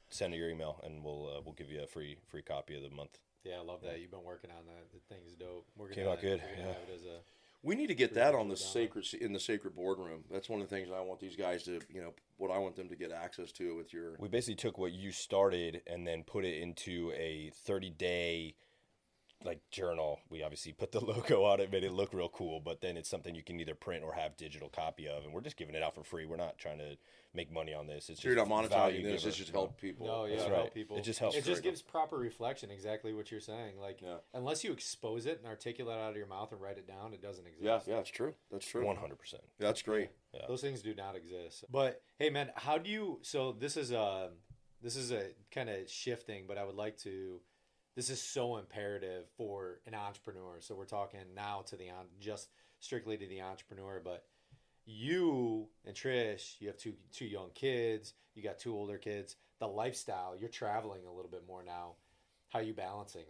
Send your email, and we'll give you a free copy of the month. Yeah, I love that. You've been working on that. The thing's dope. Came out good. Have it as a we need to get that on the sacred boardroom. That's one of the things I want these guys to, what I want them to get access to with your. We basically took what you started and then put it into a 30-day journal. We obviously put the logo on it, made it look real cool, but then it's something you can either print or have digital copy of, and we're just giving it out for free. We're not trying to make money on this. It's just you're not monetizing this. It's just help people. No, That's help right. people. It just helps. It just gives proper reflection. Exactly what you're saying. Unless you expose it and articulate it out of your mouth and write it down, it doesn't exist. Yeah, it's true. That's true. 100%. That's great. Yeah. Those things do not exist. But hey, man, how do you? So this is a kind of shifting, but I would like to. This is so imperative for an entrepreneur. So we're talking now to just strictly to the entrepreneur. But you and Trish, you have two young kids. You got 2 older kids. The lifestyle, you're traveling a little bit more now. How are you balancing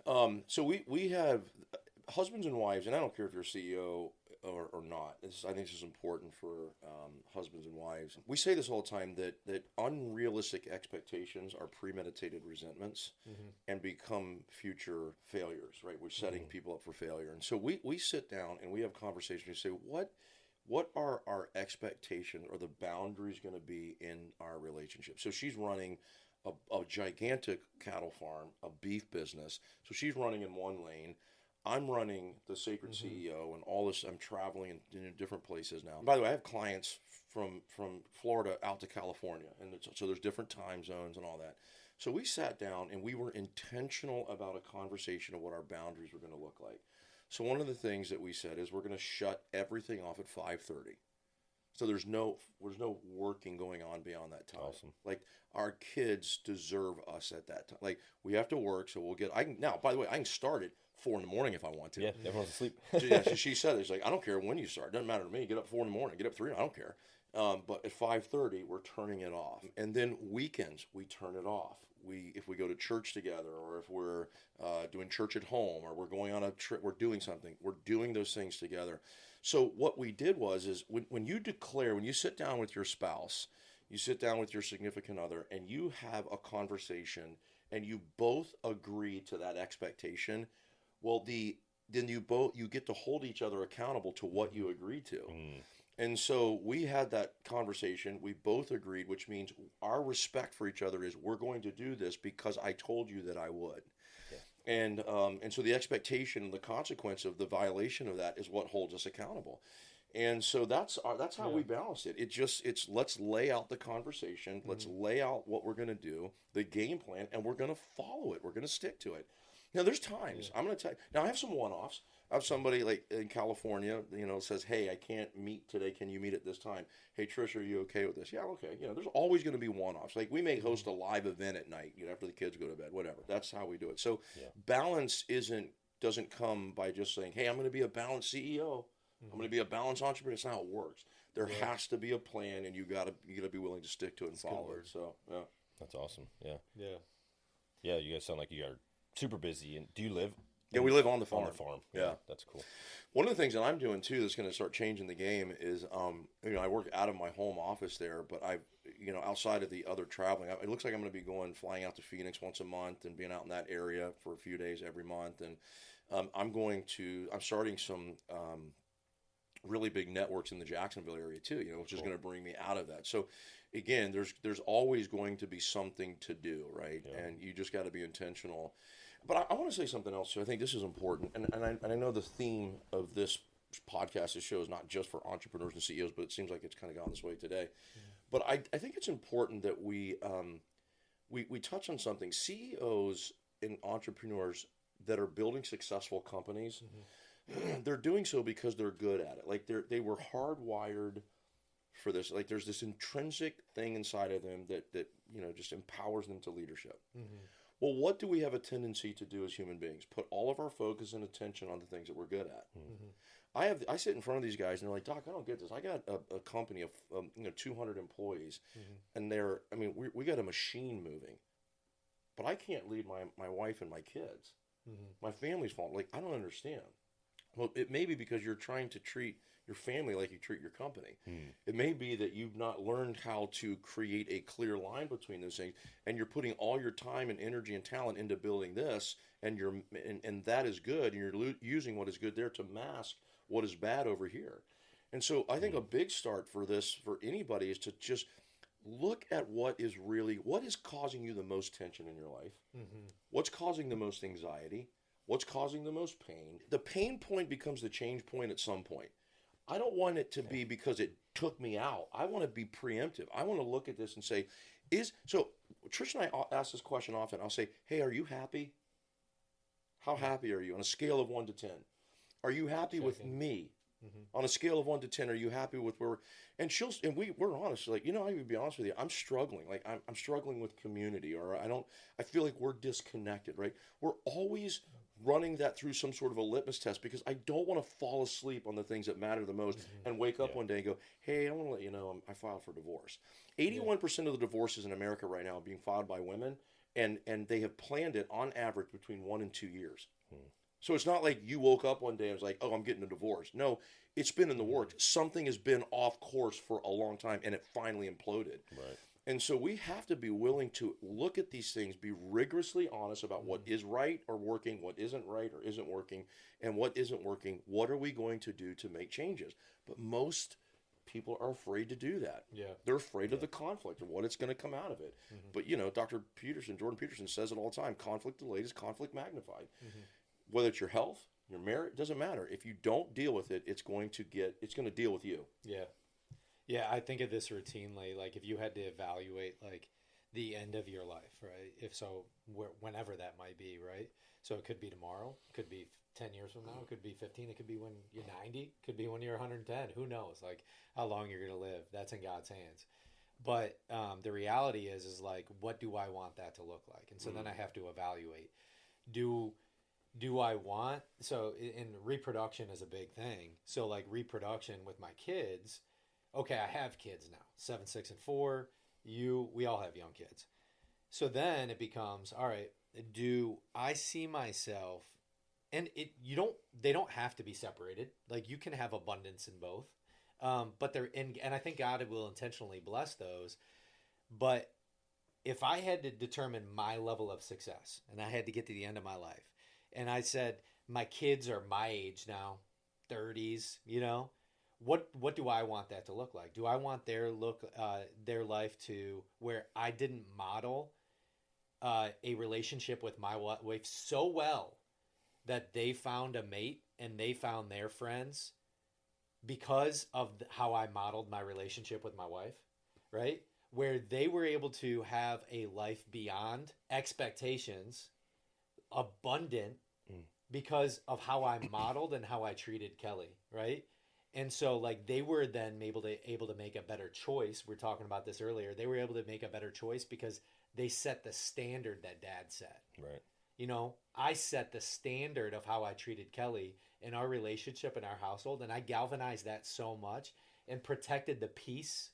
that? So we have husbands and wives, and I don't care if you're a CEO or not. I think this is important for husbands and wives. We say this all the time that unrealistic expectations are premeditated resentments and become future failures, right? We're setting people up for failure. And so we sit down and we have conversations. We say, what are our expectations or the boundaries going to be in our relationship? So she's running a gigantic cattle farm, a beef business. So she's running in one lane. I'm running the Sacred CEO and all this. I'm traveling in different places now. By the way, I have clients from Florida out to California, and so there's different time zones and all that. So we sat down and we were intentional about a conversation of what our boundaries were going to look like. So one of the things that we said is we're going to shut everything off at 5:30. So there's no working going on beyond that time. Awesome. Like our kids deserve us at that time. Like we have to work, so we'll get. Now. By the way, I can start at 4 a.m. if I want to. Yeah, everyone's asleep. So she said, "It's like I don't care when you start. It doesn't matter to me. Get up 4 a.m. Get up 3. I don't care. But at 5:30, we're turning it off. And then weekends, we turn it off. If we go to church together, or if we're doing church at home, or we're going on a trip, we're doing something. We're doing those things together. So what we did is when you sit down with your spouse, you sit down with your significant other, and you have a conversation, and you both agree to that expectation. Well, then you get to hold each other accountable to what you agreed to. And so we had that conversation. We both agreed, which means our respect for each other is we're going to do this because I told you that I would. Yeah. And so the expectation and the consequence of the violation of that is what holds us accountable. And so that's how we balance it. It's let's lay out the conversation. Let's lay out what we're going to do, the game plan, and we're going to follow it. We're going to stick to it. Now, there's times, I'm going to tell you. Now, I have some one-offs. I have somebody like in California, says, hey, I can't meet today. Can you meet at this time? Hey, Trish, are you okay with this? Yeah, okay. There's always going to be one-offs. Like we may host a live event at night, after the kids go to bed, whatever. That's how we do it. So balance doesn't come by just saying, hey, I'm going to be a balanced CEO. I'm going to be a balanced entrepreneur. That's not how it works. There has to be a plan, and you got to be willing to stick to it and follow it. So, yeah. That's awesome. Yeah. Yeah. Yeah, you guys sound like you are super busy. And do you live Yeah, we live on the farm. On the farm. Yeah. That's cool. One of the things that I'm doing too that's going to start changing the game is, I work out of my home office there, but outside of the other traveling, it looks like I'm going to be flying out to Phoenix once a month and being out in that area for a few days every month. And I'm starting some really big networks in the Jacksonville area too, which is going to bring me out of that. So again, there's always going to be something to do, right? Yeah. And you just got to be intentional. But I want to say something else too. I think this is important, and I know the theme of this podcast, this show, is not just for entrepreneurs and CEOs, but it seems like it's kind of gone this way today. Mm-hmm. But I think it's important that we touch on something. CEOs and entrepreneurs that are building successful companies, mm-hmm. they're doing so because they're good at it. Like they were hardwired for this. Like there's this intrinsic thing inside of them that just empowers them to leadership. Mm-hmm. Well, what do we have a tendency to do as human beings? Put all of our focus and attention on the things that we're good at. Mm-hmm. I sit in front of these guys and they're like, Doc, I don't get this. I got a company of 200 employees, mm-hmm. and we got a machine moving, but I can't lead my wife and my kids. Mm-hmm. My family's falling. Like, I don't understand. Well, it may be because you're trying to treat your family like you treat your company. It may be that you've not learned how to create a clear line between those things, and you're putting all your time and energy and talent into building this, and that is good, and you're using what is good there to mask what is bad over here. And so I think a big start for this, for anybody, is to just look at what is causing you the most tension in your life, mm-hmm. what's causing the most anxiety, what's causing the most pain. The pain point becomes the change point at some point. I don't want it to be because it took me out. I want to be preemptive. I want to look at this and say, Trish and I ask this question often. I'll say, hey, are you happy? How happy are you on a scale of 1 to 10? Are you happy with me? Mm-hmm. On a scale of 1 to 10, are you happy with where we're honest. Like, I would be honest with you. I'm struggling. Like I'm struggling with community, or I feel like we're disconnected, right? We're always running that through some sort of a litmus test, because I don't want to fall asleep on the things that matter the most, mm-hmm. and wake up one day and go, hey, I want to let you know I filed for divorce. 81% of the divorces in America right now are being filed by women, and they have planned it on average between 1 and 2 years. So it's not like you woke up one day and was like, oh, I'm getting a divorce. No, it's been in the works. Something has been off course for a long time, and it finally imploded. Right. And so we have to be willing to look at these things, be rigorously honest about what is right or working, what isn't right or isn't working, and what isn't working. What are we going to do to make changes? But most people are afraid to do that. Yeah. They're afraid of the conflict, of what it's going to come out of it. Mm-hmm. But, Jordan Peterson says it all the time, conflict delayed is conflict magnified. Mm-hmm. Whether it's your health, your marriage, it doesn't matter. If you don't deal with it, it's going to deal with you. Yeah. Yeah, I think of this routinely. Like, if you had to evaluate, like, the end of your life, right? If so, whenever that might be, right? So it could be tomorrow. It could be 10 years from now. It could be 15. It could be when you're 90. It could be when you're 110. Who knows? Like, how long you're going to live. That's in God's hands. But the reality is like, what do I want that to look like? And so then I have to evaluate. Do I want... So, in reproduction is a big thing. So, like, reproduction with my kids... Okay, I have kids now, 7, 6, and 4. We all have young kids. So then it becomes, all right, do I see myself, and they don't have to be separated. Like, you can have abundance in both. But and I think God will intentionally bless those. But if I had to determine my level of success, and I had to get to the end of my life, and I said, my kids are my age now, 30s, what do I want that to look like? Do I want their life to where I didn't model a relationship with my wife so well that they found a mate and they found their friends because of how I modeled my relationship with my wife, right? Where they were able to have a life beyond expectations, abundant, because of how I modeled and how I treated Kelly, right? And so, like, they were then able to make a better choice. We were talking about this earlier. They were able to make a better choice because they set the standard that Dad set. Right. I set the standard of how I treated Kelly in our relationship in our household, and I galvanized that so much and protected the peace.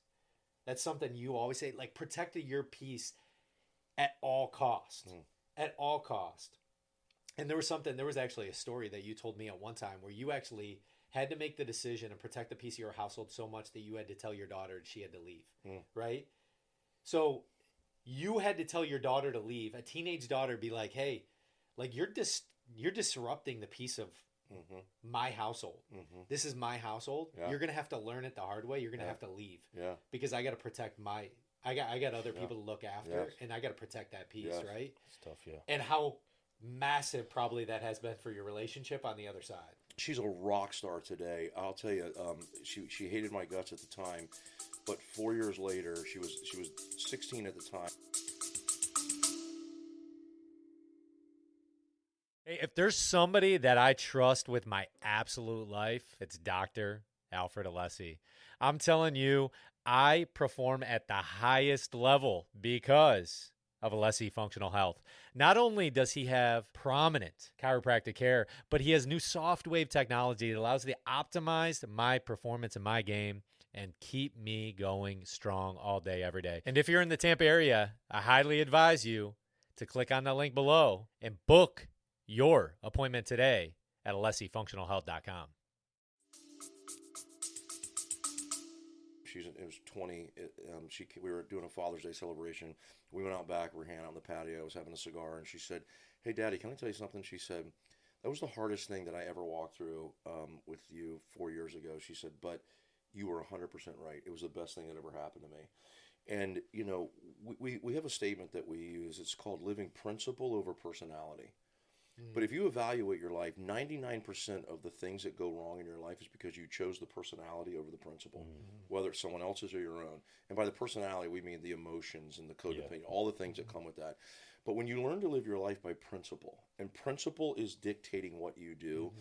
That's something you always say, like, protected your peace at all cost. At all cost. And there was actually a story that you told me at one time where you actually had to make the decision and protect the peace of your household so much that you had to tell your daughter she had to leave, right? So you had to tell your daughter to leave, a teenage daughter, be like, hey, like you're disrupting the peace of my household. This is my household. Yeah. You're going to have to learn it the hard way. You're going to have to leave because I got to protect I got other people to look after and I got to protect that peace, right? It's tough, yeah. And how massive probably that has been for your relationship on the other side. She's a rock star today. I'll tell you, she hated my guts at the time, but 4 years later, she was 16 at the time. Hey, if there's somebody that I trust with my absolute life, it's Dr. Alfred Alessi. I'm telling you, I perform at the highest level because of Alessi Functional Health. Not only does he have prominent chiropractic care, but he has new soft wave technology that allows me to optimize my performance in my game and keep me going strong all day, every day. And if you're in the Tampa area, I highly advise you to click on the link below and book your appointment today at AlessiFunctionalHealth.com. It was 20. We were doing a Father's Day celebration. We went out back. We were hanging out on the patio. I was having a cigar, and she said, "Hey, Daddy, can I tell you something?" She said, "That was the hardest thing that I ever walked through with you 4 years ago." She said, "But you were 100% right. It was the best thing that ever happened to me." And you know, we have a statement that we use. It's called living principle over personality. But if you evaluate your life, 99% of the things that go wrong in your life is because you chose the personality over the principle, whether it's someone else's or your own. And by the personality, we mean the emotions and the codependent, all the things that come with that. But when you learn to live your life by principle, and principle is dictating what you do,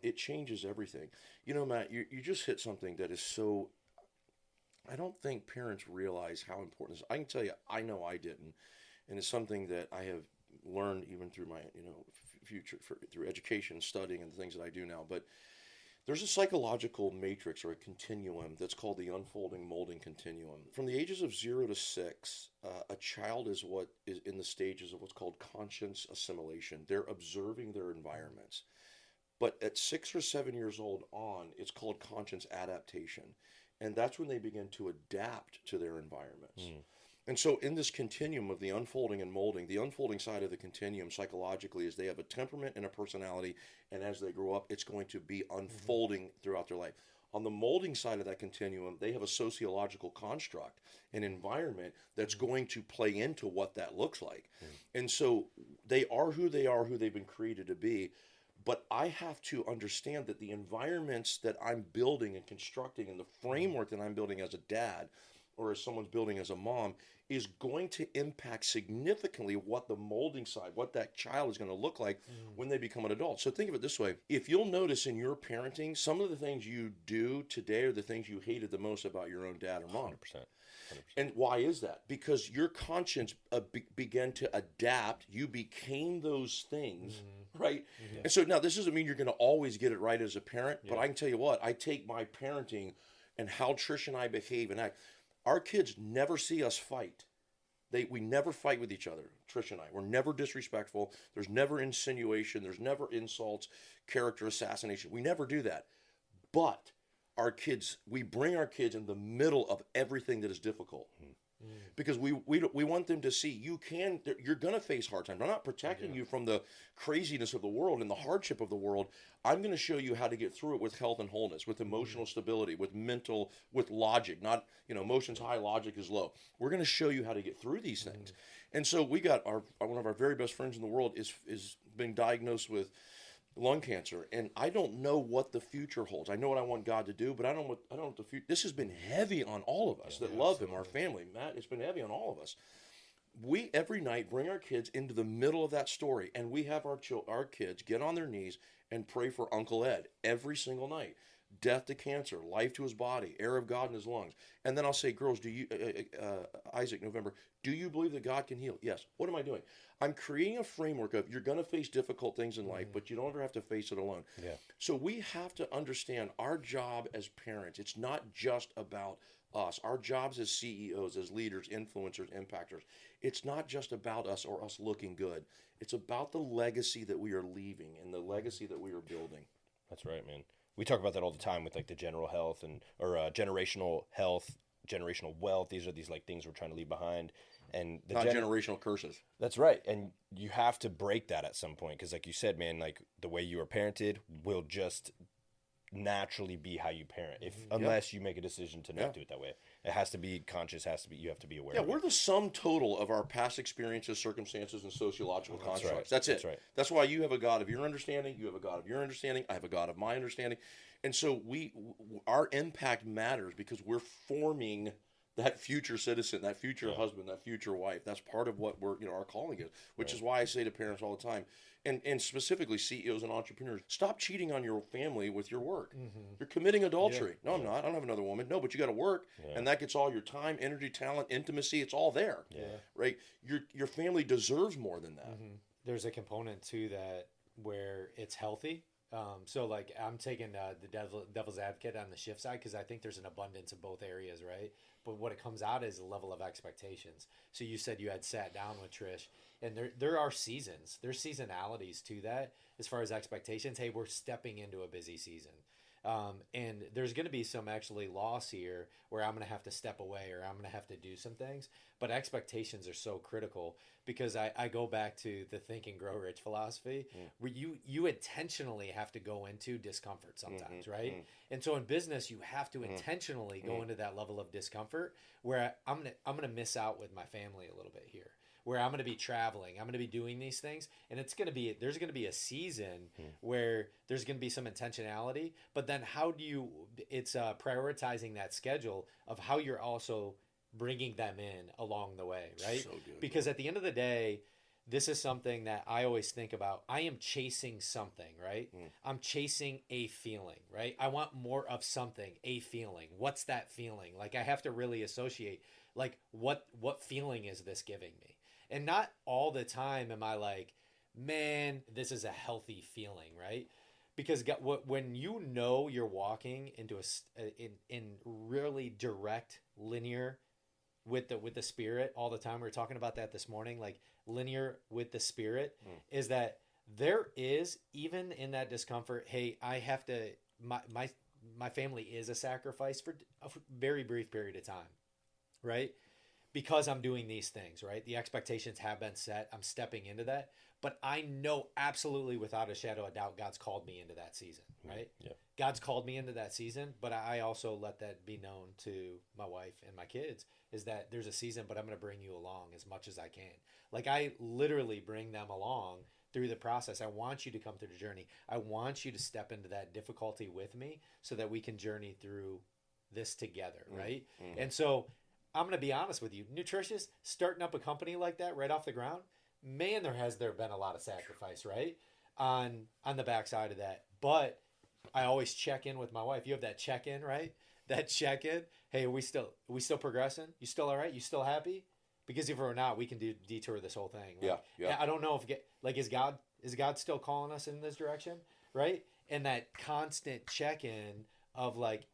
it changes everything. You know, Matt, you just hit something that is so... I don't think parents realize how important this is. I can tell you, I know I didn't. And it's something that I have learned even through my, future, through education, studying, and the things that I do now. But there's a psychological matrix or a continuum that's called the unfolding molding continuum. From the ages of 0 to 6, a child is in the stages of what's called conscious assimilation. They're observing their environments. But at 6 or 7 years old on, it's called conscious adaptation. And that's when they begin to adapt to their environments. And so in this continuum of the unfolding and molding, the unfolding side of the continuum psychologically is they have a temperament and a personality, and as they grow up, it's going to be unfolding throughout their life. On the molding side of that continuum, they have a sociological construct, an environment that's going to play into what that looks like. And so they are who they've been created to be. But I have to understand that the environments that I'm building and constructing and the framework that I'm building as a dad or as someone's building as a mom is going to impact significantly what the molding side, what that child is going to look like when they become an adult. So think of it this way. If you'll notice in your parenting, some of the things you do today are the things you hated the most about your own dad or mom. 100%. And why is that? Because your conscience began to adapt. You became those things, right? And so now this doesn't mean you're going to always get it right as a parent, but I can tell you what, I take my parenting and how Trish and I behave and act. Our kids never see us fight. We never fight with each other, Trish and I. We're never disrespectful. There's never insinuation. There's never insults, character assassination. We never do that. But our kids, we bring our kids in the middle of everything that is difficult. Because we want them to see you're going to face hard times. I'm not protecting you from the craziness of the world and the hardship of the world. I'm going to show you how to get through it with health and wholeness, with emotional stability, with logic. Not, emotions high, logic is low. We're going to show you how to get through these things. And so we got one of our very best friends in the world is being diagnosed with lung cancer, and I don't know what the future holds. I know what I want God to do, but I don't know what the future. This has been heavy on all of us that love Him, our family. Matt, it's been heavy on all of us. We every night bring our kids into the middle of that story, and we have our kids get on their knees and pray for Uncle Ed every single night. death to cancer, life to his body, air of God in his lungs. And then I'll say, girls, do you, Isaac, November, do you believe that God can heal? Yes. What am I doing? I'm creating a framework of you're going to face difficult things in life, but you don't ever have to face it alone. Yeah. So we have to understand our job as parents. It's not just about us. Our jobs as CEOs, as leaders, influencers, impactors. It's not just about us or us looking good. It's about the legacy that we are leaving and the legacy that we are building. That's right, man. We talk about that all the time with like the general health or generational health, generational wealth. These are like things we're trying to leave behind. And the not generational curses. That's right. And you have to break that at some point because like you said, man, like the way you were parented will just naturally be how you parent unless you make a decision to not do it that way. It has to be conscious, you have to be aware of it. We're the sum total of our past experiences, circumstances, and sociological constructs. That's it. That's right. That's why you have a God of your understanding, you have a God of your understanding, I have a God of my understanding. And so our impact matters because we're forming that future citizen, that future husband, that future wife. That's part of what our calling is, which is why I say to parents all the time, and specifically CEOs and entrepreneurs, stop cheating on your family with your work. You're committing adultery. No, I'm not. I don't have another woman. No, but you got to work, and that gets all your time, energy, talent, intimacy. It's all there, right? Your family deserves more than that. There's a component to that where it's healthy. So like I'm taking the devil's advocate on the shift side because I think there's an abundance in both areas, right? But what it comes out is a level of expectations. So you said you had sat down with Trish, and there are seasons. There's seasonalities to that as far as expectations. Hey, we're stepping into a busy season. And there's going to be some actually loss here where I'm going to have to step away or I'm going to have to do some things. But expectations are so critical because I go back to the Think and Grow Rich philosophy where you intentionally have to go into discomfort sometimes, right? And so in business, you have to intentionally go into that level of discomfort where I'm going to miss out with my family a little bit here. Where I'm going to be traveling, I'm going to be doing these things, and there's going to be a season where there's going to be some intentionality, but then it's prioritizing that schedule of how you're also bringing them in along the way, right? So good, because at the end of the day, this is something that I always think about. I am chasing something, right? I'm chasing a feeling, right? I want more of something, a feeling. What's that feeling? Like I have to really associate, like what feeling is this giving me? And not all the time am I like, man, this is a healthy feeling, right? Because when you know you're walking into in really direct linear with the Spirit all the time. We were talking about that this morning, like linear with the Spirit, is that there is even in that discomfort. Hey, I have to. My family is a sacrifice for a very brief period of time, right? Because I'm doing these things, right? The expectations have been set. I'm stepping into that. But I know absolutely without a shadow of doubt, God's called me into that season, right? Yeah. God's called me into that season, but I also let that be known to my wife and my kids is that there's a season, but I'm going to bring you along as much as I can. Like I literally bring them along through the process. I want you to come through the journey. I want you to step into that difficulty with me so that we can journey through this together, right? And so I'm going to be honest with you. Nutritious, starting up a company like that right off the ground, man, there been a lot of sacrifice, right? On the backside of that. But I always check in with my wife. You have that check-in, right? That check-in. Hey, are we still progressing? You still all right? You still happy? Because if we're not, we can detour this whole thing. Like, yeah. I don't know is God still calling us in this direction, right? And that constant check-in of like,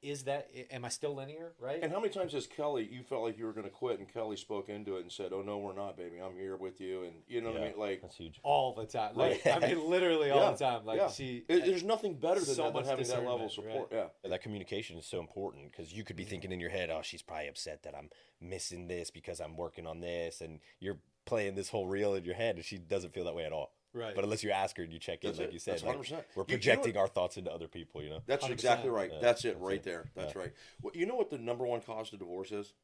am I still linear, right? And how many times has Kelly, you felt like you were going to quit and Kelly spoke into it and said, oh, no, we're not, baby. I'm here with you. And you know what I mean? Like, that's huge. All the time. Like, I mean, literally all the time. Like there's nothing better than, so than having that level of support. Right? Yeah. That communication is so important because you could be thinking in your head, oh, she's probably upset that I'm missing this because I'm working on this. And you're playing this whole reel in your head and she doesn't feel that way at all. Right. But unless you ask her and you check in, like you said, that's 100%. Like, we're projecting our thoughts into other people, you know? That's 100%. exactly right. That's it right there. That's right. Well, you know what the number one cause to divorce is?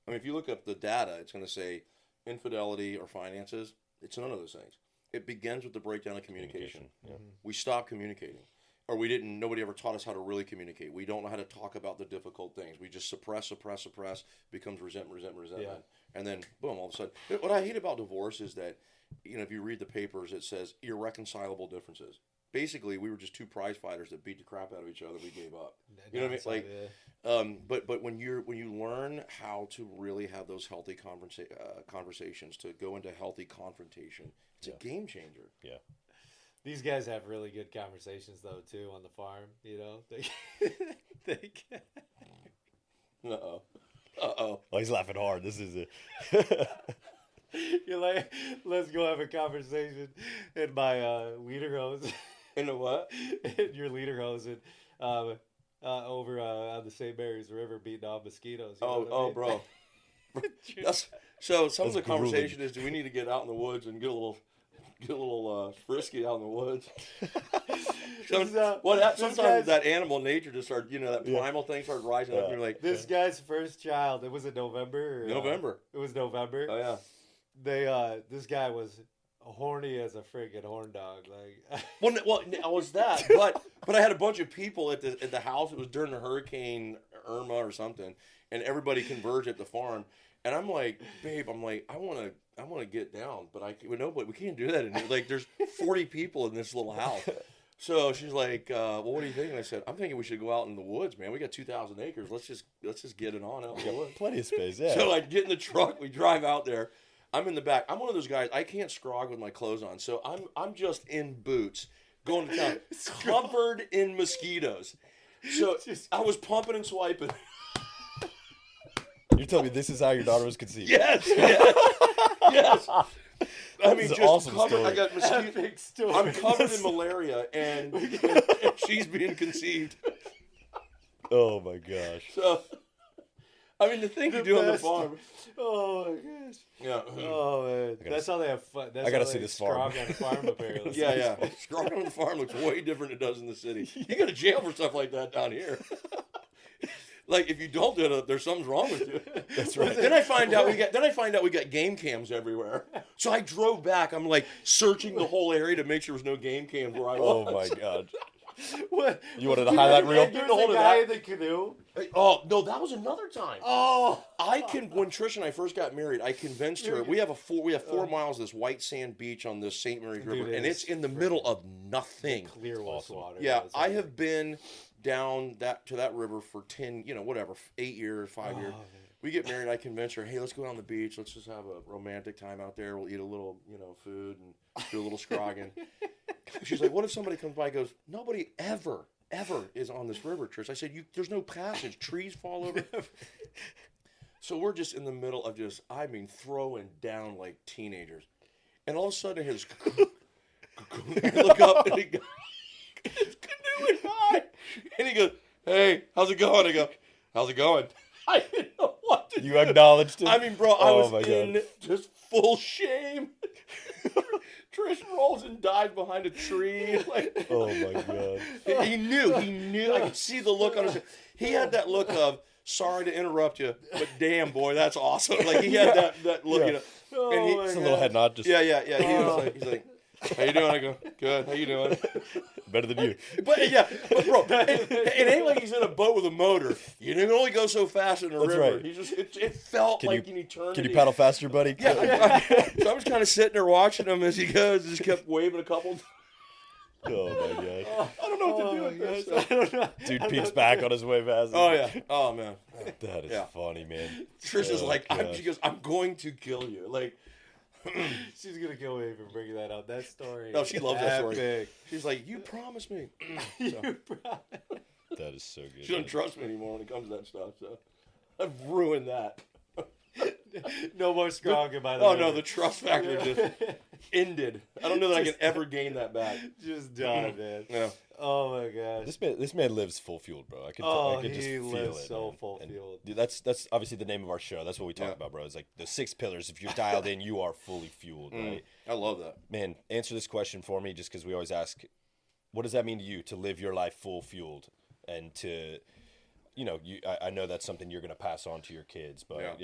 I mean, if you look up the data, it's going to say infidelity or finances. It's none of those things. It begins with the breakdown of communication. We stop communicating. Or nobody ever taught us how to really communicate. We don't know how to talk about the difficult things. We just suppress, becomes resentment. Yeah. And then, boom, all of a sudden. What I hate about divorce is that, if you read the papers, it says irreconcilable differences. basically we were just two prize fighters that beat the crap out of each other. We gave up. You know what I mean? Like, but when you learn how to really have those healthy conversations, to go into healthy confrontation, it's a game changer. Yeah. These guys have really good conversations though too on the farm. You know, they Uh-oh. Uh-oh. Oh, he's laughing hard. This is it. You're like, let's go have a conversation in my leader hose. In a what? In your leader hose and over on the St. Mary's River beating off mosquitoes. You know what I mean? Bro. So some of the conversation is, do we need to get out in the woods and get a little frisky out in the woods? Sometimes that animal nature just started, that primal thing started rising up. And you're like, this guy's first child. It was in November. November. It was November. Oh yeah. This guy was horny as a friggin' horn dog. Like, well, I was that, but I had a bunch of people at the house. It was during the Hurricane Irma or something, and everybody converged at the farm. And I'm like, babe, I want to get down, but we can't do that. And like, there's 40 people in this little house. So she's like, well, what do you think? And I said, I'm thinking we should go out in the woods, man. We got 2,000 acres. Let's just get it on out in the woods. Plenty of space, yeah. So I get in the truck. We drive out there. I'm in the back. I'm one of those guys. I can't scrog with my clothes on. So I'm just in boots going to town, covered in mosquitoes. So I was pumping and swiping. You're telling me this is how your daughter was conceived? Yes. Yes. I mean, just awesome covered. story. I got mosquitoes. I'm covered in malaria, and she's being conceived. Oh my gosh. So, I mean, the thing you do on the farm. Oh my gosh. Yeah. Oh man, that's how they have fun. I gotta see this farm. On the farm apparently. Yeah. Scrog on the farm looks way different than it does in the city. You go to jail for stuff like that down here. Like, if you don't do it, there's something's wrong with you. That's right. Then I find out we got game cams everywhere. So I drove back. I'm like searching the whole area to make sure there was no game cams where I was. Oh my god. What? You wanted a highlight reel? There's a guy in the canoe. Oh no, that was another time. Oh, when Trish and I first got married, I convinced her. We have 4 miles of this white sand beach on this St. Mary's River, and it's in the middle of nothing. Clear water. Yeah, I have been down to that river for 8 years, 5 years. Man. We get married. I convince her, hey, let's go down the beach. Let's just have a romantic time out there. We'll eat a little, food and do a little scrogging. She's like, what if somebody comes by and goes, nobody ever is on this river, Trish? I said, there's no passage. Trees fall over. So we're just in the middle of throwing down like teenagers. And all of a sudden I hear this, I look up and he goes, it's canoeing by. And he goes, hey, how's it going? I go, how's it going? I didn't know what to do. You acknowledged it? I mean, bro, I was in just full shame. Trish rolls and dives behind a tree. Like, oh my god! He knew. I could see the look on his face. He had that look of, sorry to interrupt you, but damn, boy, that's awesome. Like, he had that look, And it's a little head nod. Just yeah. He's like, how you doing? I go, good. How you doing? Better than you. But bro, it ain't like he's in a boat with a motor. You can only go so fast in a river. Right. He just it felt like an eternity. Can you paddle faster, buddy? Yeah. So I was kind of sitting there watching him as he goes. Just kept waving a couple. Oh my god! I don't know what to do with this. I don't know. Dude peeks back on his way past. Oh yeah. Oh man. That is funny, man. Trish is like, she goes, I'm going to kill you. Like. She's gonna kill me for bringing that up. That story. No, she loves that story. She's like, you promised me. That is so good. She doesn't trust me anymore when it comes to that stuff. So I've ruined that. No more scrogging by the way. Oh river. no, the trust factor just ended. I don't know that I can ever gain that back. Just done, man. Yeah. Oh my gosh. This man lives full fueled, bro. I could just feel lives it. So full fueled. That's obviously the name of our show. That's what we talk about, bro. It's like the 6 pillars. If you're dialed in, you are fully fueled, right? I love that. Man, answer this question for me, just because we always ask, what does that mean to you to live your life full fueled and to, I know that's something you're going to pass on to your kids, but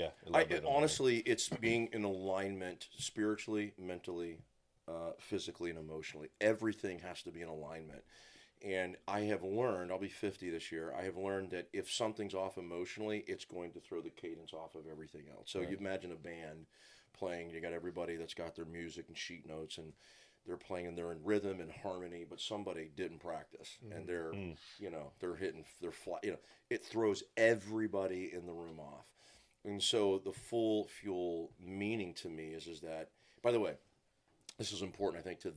honestly, it's being in alignment spiritually, mentally, physically, and emotionally. Everything has to be in alignment. And I have learned, I'll be 50 this year, I have learned that if something's off emotionally, it's going to throw the cadence off of everything else. So you imagine a band playing, you got everybody that's got their music and sheet notes, and they're playing and they're in rhythm and harmony, but somebody didn't practice and they're they're hitting, they're fly, it throws everybody in the room off. And so the full fuel meaning to me is that, by the way, this is important, I think, to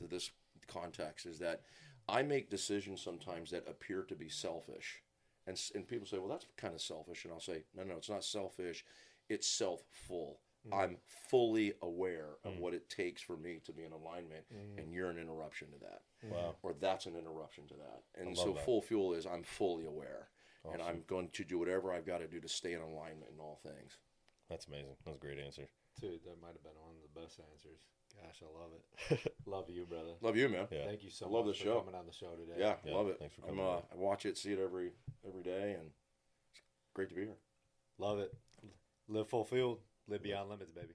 this context, is that I make decisions sometimes that appear to be selfish. And people say, well, that's kind of selfish. And I'll say, no, it's not selfish. It's self-full. I'm fully aware of what it takes for me to be in alignment, and you're an interruption to that. Wow. Or that's an interruption to that. And so full fuel is I'm fully aware. Awesome. And I'm going to do whatever I've got to do to stay in alignment in all things. That's amazing. That was a great answer. Dude, that might have been one of the best answers. Gosh, I love it. Love you, brother. Love you, man. Yeah. Thank you so much for show. coming on the show today. Yeah, love it. Thanks for coming. I watch it, see it every day, and it's great to be here. Love it. Live fulfilled. Live beyond limits, baby.